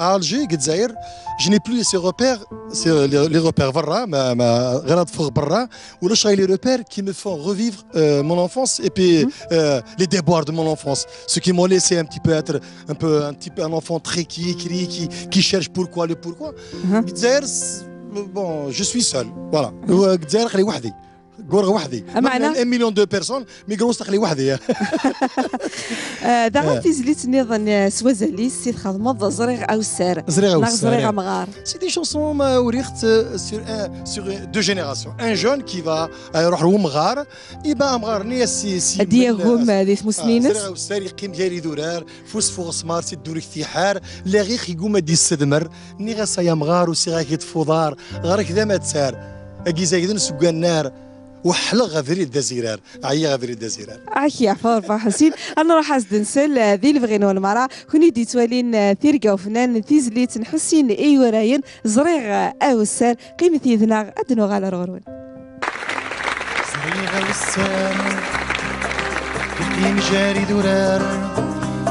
à Alger Gdzaïr je n'ai plus ces repères les repères برا ما غير نتفرغ برا ولا شغل les repères qui me font revivre mon enfance et puis les déboires de mon enfance ce qui m'ont laissé un petit peu un enfant très qui cherche pourquoi le pourquoi Gdzaïr bon je suis seul voilà Gdzaïr خلي وحدي قرغ وحدي معنا 1 مليون دو بيرسون مي قروس تخلي وحدي دابا تيزليت نظن سوازالي سي خدمه زريغ او سار زريغ مغار سي دي شونسون ما وريخت سور دو جينيراسيون ان جون كي فا يروح رو مغار يبقى مغار ني سي ديالهم هذه مسنينس زريغ او سار يقيم ديالي دورار فوس فوق سمار سي دوري افتحار لا غيخ يقوم دي السدمر ني غاسا يا مغار وسي غاكي تفوضار غير كذا ما تسار اكيزا كذا نسوق النار وحلا غافري الدزيرار عيا غافري الدزيرار عاكي عفور حسين انا راح ازدنسل ذي الفغينو المرا كوني ديتوالين ثيركا وفنان تيزليت حسين اي وراين زريغ اوسار قيمه يذنا ادنو غالا رغرون زريغ اوسار قيم جاري دورار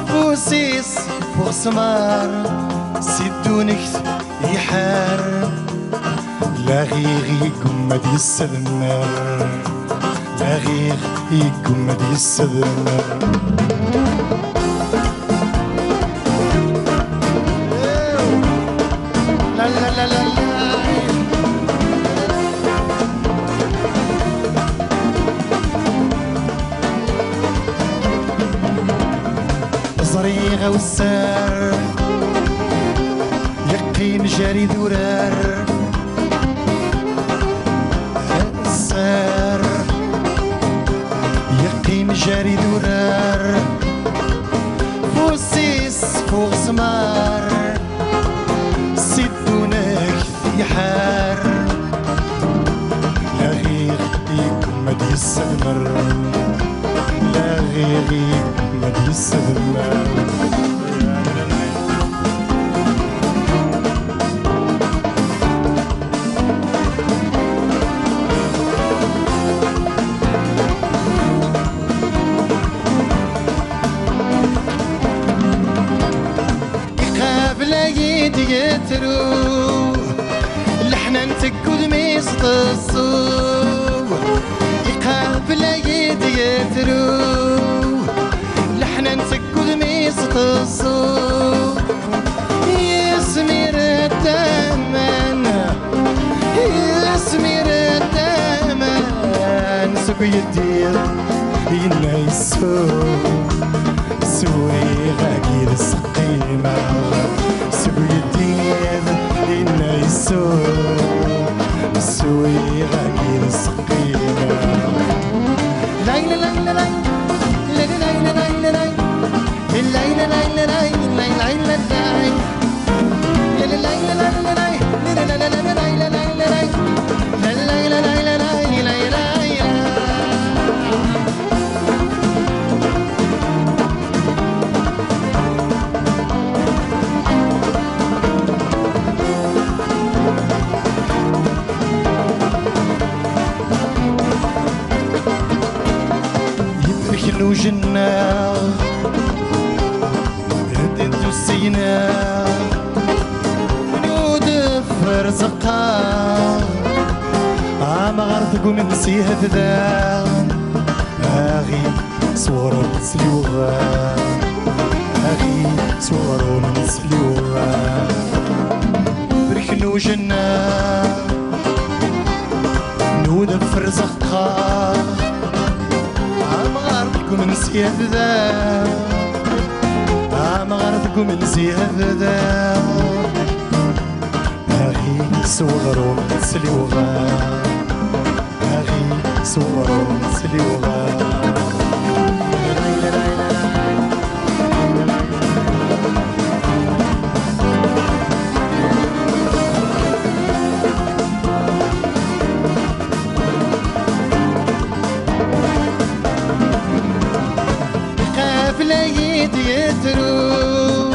فوسيس فوق سمار سيدونك يحار لا غير يقوم دي السذمر لا غير يقوم دي السذمر لا لا لا لا زريغة والسار جاري دورار السار يقيم جاري دورار فوسيس فوق سمار سيدونك في حار لا غير يكون ما ديستمر لا غير ما ديستمر يترو لحنا نتكود ميسط الصو يقابل يترو لحنا نتكود ميسط الصو يسمير الدمان يسمير الدمان سوق يدير ينايسو سوي غاكير السقيمة سوي غاكير السقيمة لايلا لايلا لايلا لايلا لايلا لايلا لايلا وجنا هدنت السينا نود فرزقا عام غرتكم نسيه ذا اغي صورو نسليوغا اغي صورو نسليوغا بركن وجنا نود فرزقا من سيهذا عام غرتكم من سيهذا أغي صورو نسليوغا أغي صورو نسليوغا يترو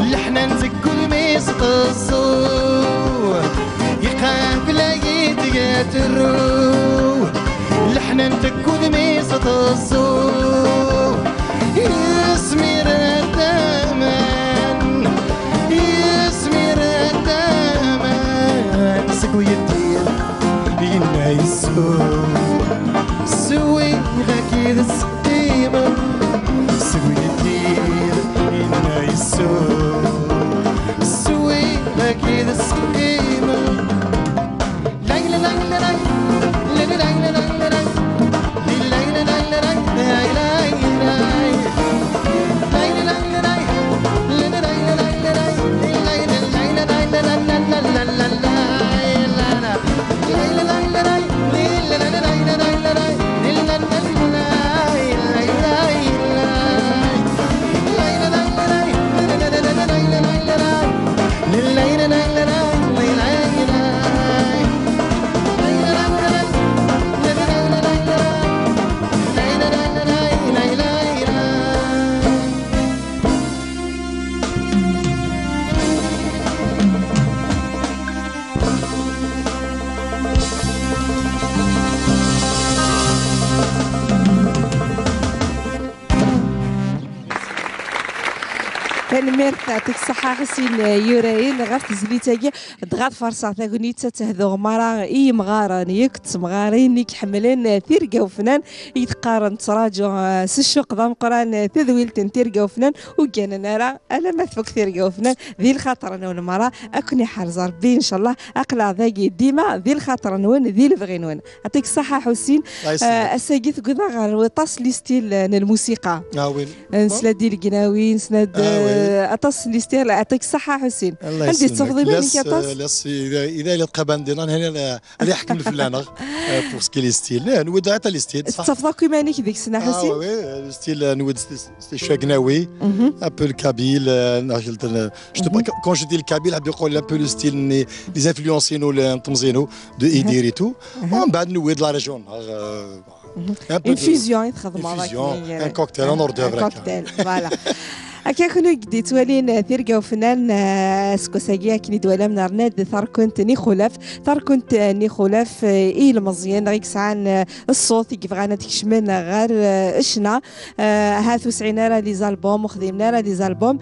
لحنا نزكو الميسط الصو يقابل يترو لحنا نتكو الميسط الصو يسمير الدمان يسمير الدمان سكو يدير ينايسو سوي غاكير السقيمة سوي أكيد السقيمة لايلا لايلا لايلا لايلا لايلا لايلا لايلا تنميرت يعطيك الصحة غسيل يوراين غير تزليتاكي دغات فرصة تاكونيتا تهذو غمارة اي مغارة يكت مغارين يك حملين ثيرقا وفنان يتقارن تراجو سشوق ضام قران تذويلتن ثيرقا وفنان وكان نرى انا ما تفك ثيرقا وفنان ذي الخاطر انا والمرا اكوني حارز ربي ان شاء الله اقلع ذاكي ديما ذي الخاطر نون ذي البغينون يعطيك الصحة حسين الساقيت كذا غير وطاس لي ستيل الموسيقى وين نسلا ديال القناوي نسناد اطس لي ستيل يعطيك الصحه حسين. الله عندي يسلمك. تفضل منك يا طاس. لاس اذا لقى دينا هنا اللي يحكم الفلانه بور سكي لي ستيل نود حتى لي ستيل صح. تصفضا كيما ديك السنه حسين. وي ستيل نود ستي قناوي ان بو الكابيل. كون جو دي الكابيل حاب يقول ان بو لو ستيل لي زانفلونسينو نطمزينو دو ايدير تو ومن بعد نود لا ريجون اون فيزيون يتخدم ان كوكتيل ان اوردوفر. كوكتيل فوالا. هكا كنا قدي توالين ثيرقا وفنان سكوساكيا كني دولا من رناد ثار كنت ني خلاف إيل مزيان غيك سعان الصوت كيف غانا تكشمن غير اشنا هاثو سعينا راه لي زالبوم وخدمنا راه لي زالبوم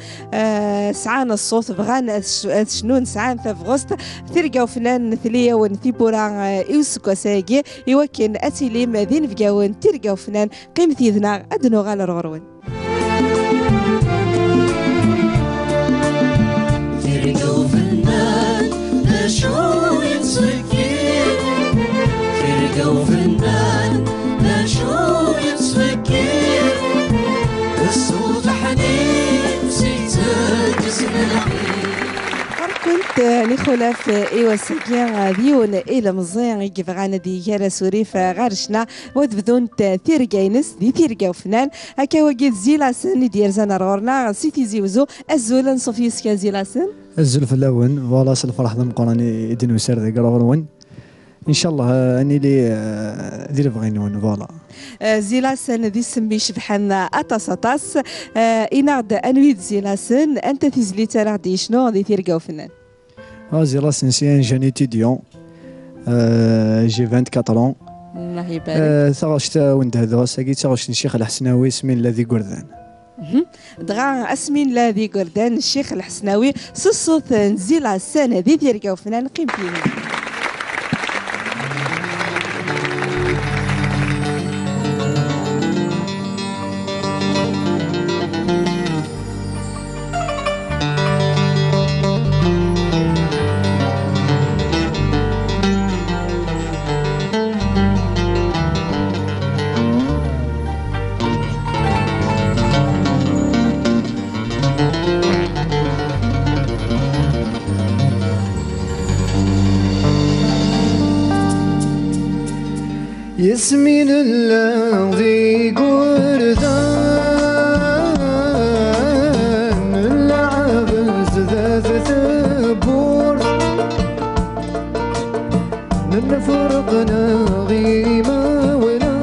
سعان الصوت بغان شنو سعان ثفغوست ثيرقا وفنان ثليا ونثيبورا إيو سكوساكيا يوكن أتيلي مدين فقاون ثيرقا وفنان قيمتي ذنا أدنو غال الغرون. ترقوا فنان شو يتسكر ترقوا فنان شو يتسكر الصوت حنين سيتك سمعي كنت نخلاف إيوا سكيان ديون إلى مزيان كيف غانا دي كارا سوريف غارشنا وذبذون ثيرقاينس دي ثيرقا وفنان هكا وقيت زيلاسن ديال زانا رورنا سيتي زيوزو الزولن صوفيسكا زيلاسن الزول في الاول فوالا الفرح ضم قراني يدين وسار ذاك الغرون ان شاء الله اني لي دير بغينون فوالا زيلاسن دي سمي شبحان اطاس إناد انويد زيلاسن انت تيزلي تاع دي شنو دي ثيرقا وفنان. زيلاسن سي ان جون ايتيديون جي 24 الله يبارك. ثغشت وند هذا ساكي ثغشت الشيخ الحسناوي اسمي الذي قردان دغا اسمين الذي قردان الشيخ الحسناوي صوت نزيلا السنه ذي ثيرقا وفنان قيمتين. ياسمين الذي قردان اللعب زذاذ ثبور من فرقنا غيمة ولا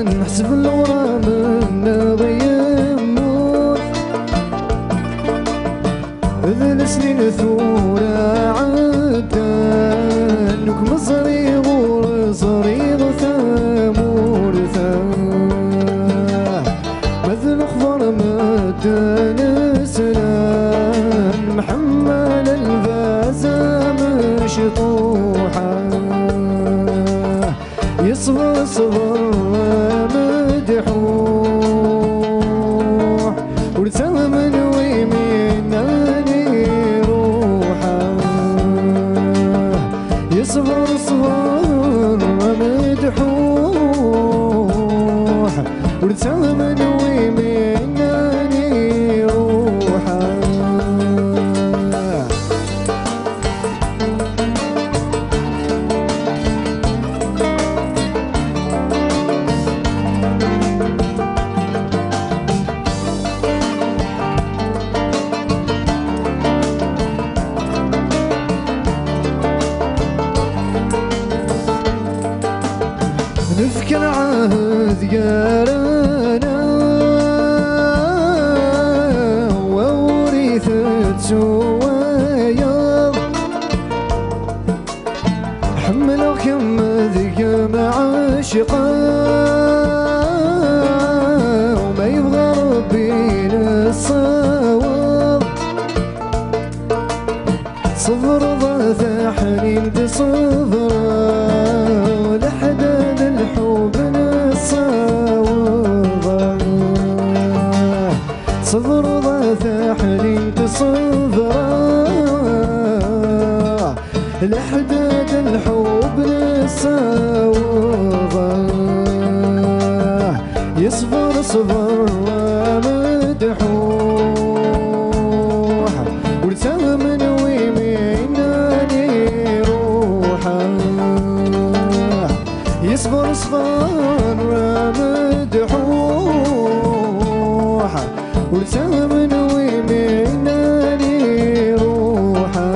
نحسب الغرام من غيمور ذي السنين ثورة عدان نك مصري غور صريغ ثامور ثاه مثل خضر مدان سنان محمل البازا مشطوحة يصبر صبر مدحوح ورثمن ويميناني روحه يصبر صبر مدحوح ورثمن ويميناني روحه نفكر عهد قرانا وورثت سوايا حملوا كم ذيك معاشقا وما يبغى ربي للصواب صبر ضاث حنين تصبر لحداد الحب نصاوض صبر ضاث حنين تصبر لحداد الحب نصاوض يصبر صبر مدحوح ورسام ويميناني روحه يصبر صغار مدحوح ورسام ويميناني روحه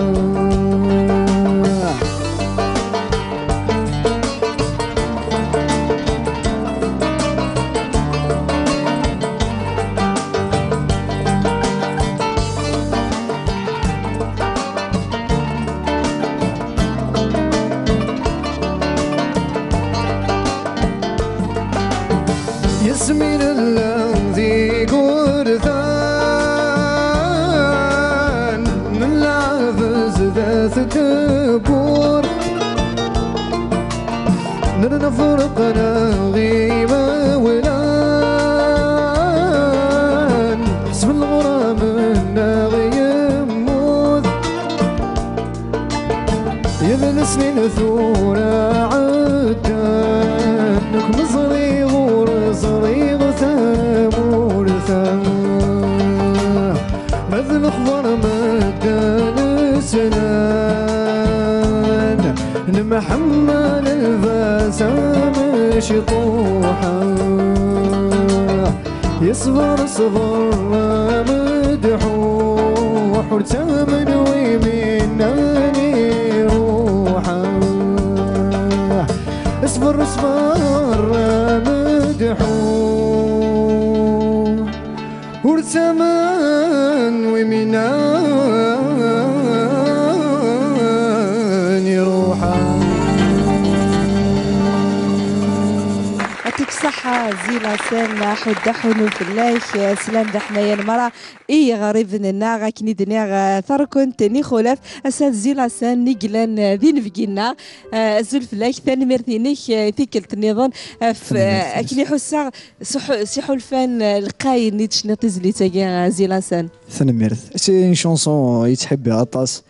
ياسمين الذي قرثان من العفز ذات تبور نفرقنا غيبة ولان اسم الغرام الناغي يذن سنين ثورة عدانك مصريغ ورصريغ ثامور ثام مذن خضر مدان سنان نمحمل الفاسام شطوحا يصبر صبر مدحوح ورتامن ويمناني روحا اصبر اصبر مدحوح ورتامن ويمناني روحا. يعطيك الصحة زيلاسان حد حنو في الله سلام دا حنايا المرأة إي غريب لنا غاكني دنيا ثركن تاني خلاف أساد زيلاسان نقلان ذين فقينا أزول في الله ثاني مرثينيك ثيكلت النظام أكني حسا سيحو الفان القاين نيتش نطيز لي تاقي زيلاسان ثاني مرث سي شونسون يتحب عطاس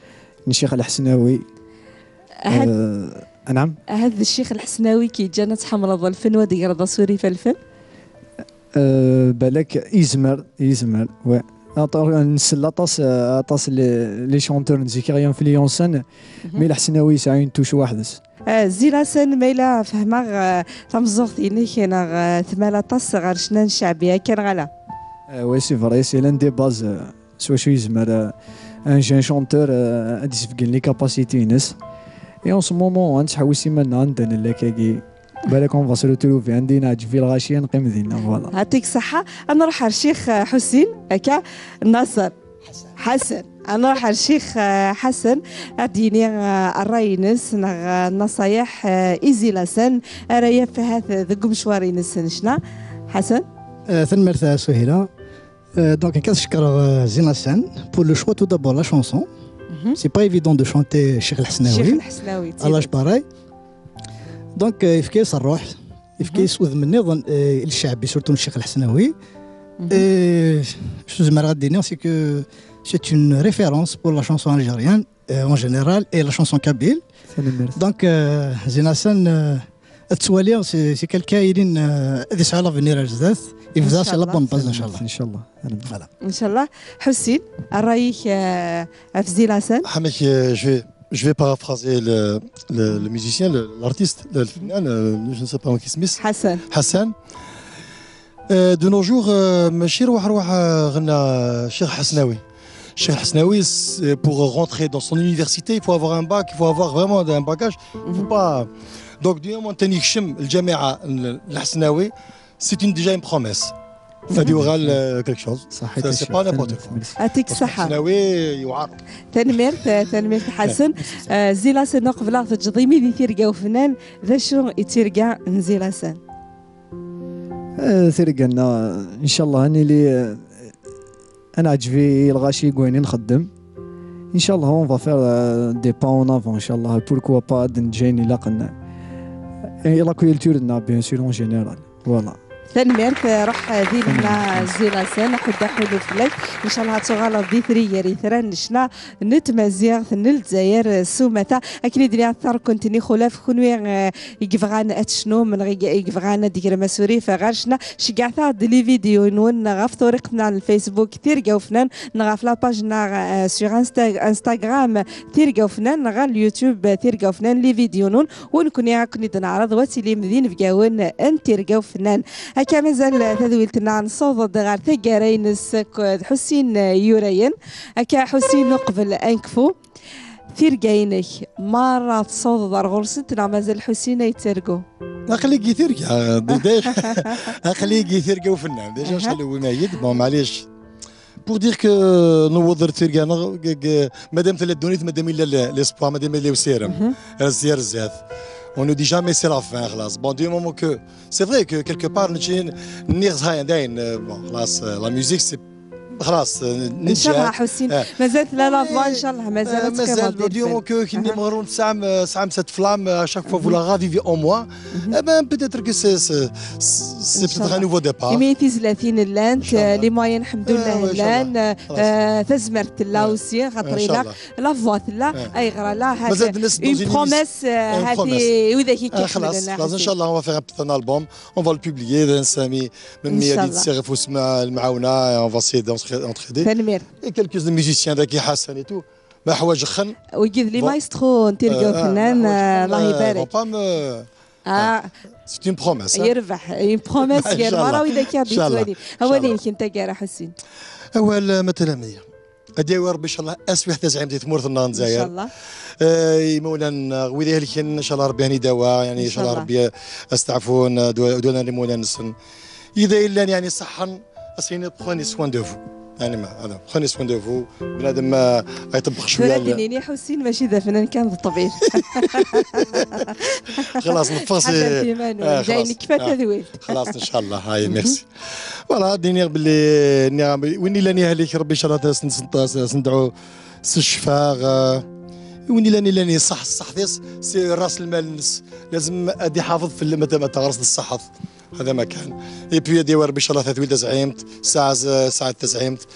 الشيخ الحسناوي. نعم هذا الشيخ الحسناوي كي جانا تحمل الفن ودير تصويري في الفن بالك يزمر و نسل عطاس لي شونتور نزيكيريون في ليونسان مي الحسناوي ساعين توش واحدس زيلاسان ميلا فهما تمزوغتيني كاين ثمالة طاس غير شنان الشعبية كان غلا وي سي فري سي لان دي باز سوا شو يزمر ان جون شونتور ادي سفكين لي كاباسيتي نس اي اون سو مومون نتحوس سيمانا عندنا لاكاكي بالك اون فاسو تروفي عندي نعجب في الغاشيه نقيم ذينا فوالا. يعطيك الصحة. أنا نروح على الشيخ حسين هكا ناصر حسن أنا نروح على الشيخ حسن أديني الراينس نصايح إيزيلاسان رايا في هذا ذق مشواري نسن شنا حسن. ثم مرثا سهيلة دونك كنشكر زيلاسان بور لو شوا تو دابور لا شونسون. C'est pas évident de chanter Cheikh El-Hasnaoui à l'âge pareil. Donc يفكي صروح يفكي يسوذ من نظام الشعبي سورتو الشيخ الحسناوي. Je me rappelle c'est que c'est une référence pour la chanson algérienne en général et la chanson kabyle. Donc Zinasan التوالي c'est quelqu'un يدين ذي سعى l'avenir الجداد يفزع على بون باز ان شاء الله. ان شاء الله ان شاء الله. حسين رايك في زيلاسان؟ حمك je vais paraphraser le musicien, l'artiste, le final, je ne sais pas qui se met. Hassan. De nos jours, ماشي روح غنى Cheikh Hasnaoui. Cheikh Hasnaoui, pour rentrer dans son université, il faut avoir un bac, il faut avoir vraiment un bagage. Il faut pas. Donc du moment تاني يشم الجامعة الحسناوي, c'est déjà une promesse. فادي وغال quelque chose. C'est pas n'importe quoi. يعطيك الصحة. الحسناوي يعرف. تنمير حسن زيلاسان قبل تجضيمي ذي تيرقا وفنان ذا شو يتيرقا زيلاسان. تيرقا ان شاء الله اني لي انا عجبي الغاشي كويني نخدم ان شاء الله اون فافير دي با اون افون ان شاء الله بوركوا با نجيني لاقنا لا كولتور نا بيان سور اون جينيرال فوالا. تنميرت روح ديالنا زيلاسان حدا حلو فلاك ان شاء الله تغالى دي ثري ريثرا نشنا نتمازيغ الجزائر سومتا اكيد ديال اثر كنتني خلاف كونوي يقفغان اتشنو من يقفغان ديك مسوري فغارشنا شكعتا لي فيديو نون غاف طريقنا الفيسبوك تيرقاو فنان نغاف لا باجنا سور انستغرام تيرقاو فنان نغا اليوتيوب تيرقاو فنان لي فيديو نون ونكون ياكني نعرض واتيلي مدين فكاون ان تيرقاو فنان هكا مازال تذويلتنا نصوض غير ثقارينس حسين يورين هكا حسين قبل انكفو تيرقاينك مرة تصوض غرستنا مازال حسين يترقو خليك يترقى خليك يترقى وفنان ديجا شحال مايد بون معليش بور دير كو نوضر تيرقى مادام تلدونيت مادام الا ليسبوار مادام الا وسيرم الزيار الزاف on ne dit jamais c'est la fin خلاص bon du moment que c'est vrai que quelque part نجي نيغزها داين bon خلاص la musique c'est خلاص ان شاء الله حسين مازالت لا فوا ان شاء الله مازالت مازال دي مومون كي نيمغرون سام cette flamme à chaque fois vous la ravivez en moi eh ben peut-être que c'est peut-être un nouveau départ يميتي 30 لانت لي موين الحمد لله لان تزمرت لا اوسي خاطر لا فوا لا اي غرا لا هذا اون بروميس هذه وذا كي خلاص ان شاء الله on va faire un album on va le publier نسامي من ميادين السيغف وسمع المعاونه on va essayer d'entraider et quelques musiciens داكي حسن et tout ما حوايج خن ويجيب لي مايسترو نتيرقاو فنان الله يبارك سي اون بروميس يربح اون بروميس يا المرا واذا كان بيتوالي اولين كنت كاع حسين اول مثلا ادي ربي ان شاء الله اسوي حتى زعيم ديال تمورثنا الجزائر ان شاء الله مولانا وذا ان شاء الله ربي يعني دواء يعني ان شاء الله ربي استعفون دونا لمولانا نسن اذا الا يعني صحا اسيني بخوني سوان دو فو يعني ما هذا خليني سوان دو فو بنادم ما يطبخ شويه ولكن حسين ماشي ذا فنان كان بالطبيعي خلاص نفصي جايني كيفاش تذويل خلاص ان شاء الله هاي ميرسي فوالا ديني باللي وين لاني عليك ربي ان شاء الله سندعو الشفاء وين لاني صح ديس سي راس المال لازم ادي حافظ في متى تغرس الصحف هذا ما كان اي بي دي ربي ان شاء الله تذويل زعيمت ساعه تزعيمت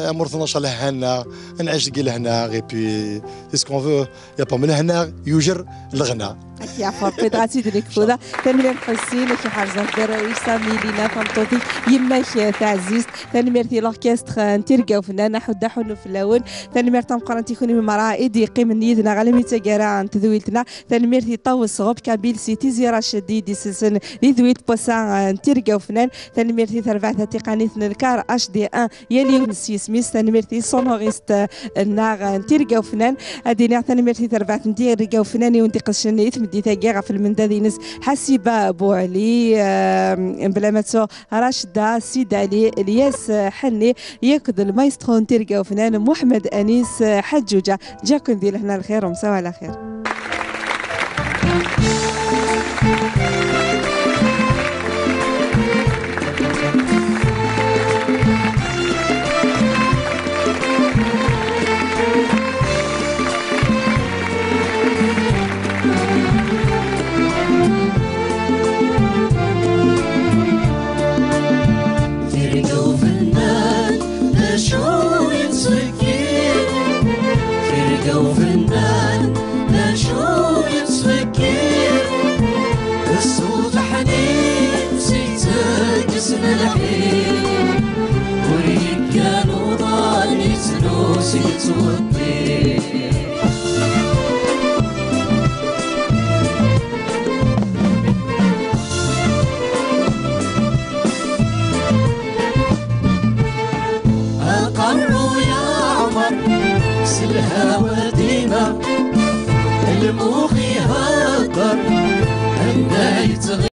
امورتنا ان شاء الله هنا نعيش كي لهنا غي بي سكون فو يا با من هنا يوجر الغنى يا فرقي دغاتي ديك فودا تنمير حسين كي حارزه دراويش ساميلينا فمطوطي يماك تعزيز تنميرتي لوركستر نتيرقاو فنانه حدا حلو في اللون تنميرت مقارنتي كوني مرا ايدي قيم نيدنا غالي ميتا كارا تذويلتنا تنميرتي طاوس غوب كابيل سيتي زيرا شديد سلسل لي ذويت بوسا نتيرقاو فنان تنميرتي تربعتها تقنيتنا الكار اش دي 1 يلي نسي سميس تنميرتي سونوريست النار نتيرقاو فنان ادينا تنميرتي تربعت نتيرقاو فناني وندقش مديتها كاع في المندى ناس حسيبه بو علي بلاماتو راشده سيد علي الياس حني ياكد المايسترو نتيرقاو فنان محمد انيس حجوجه جاكم ندير هنا الخير ومساو على خير أقروا يا عمر سلها ديما المخي هاقر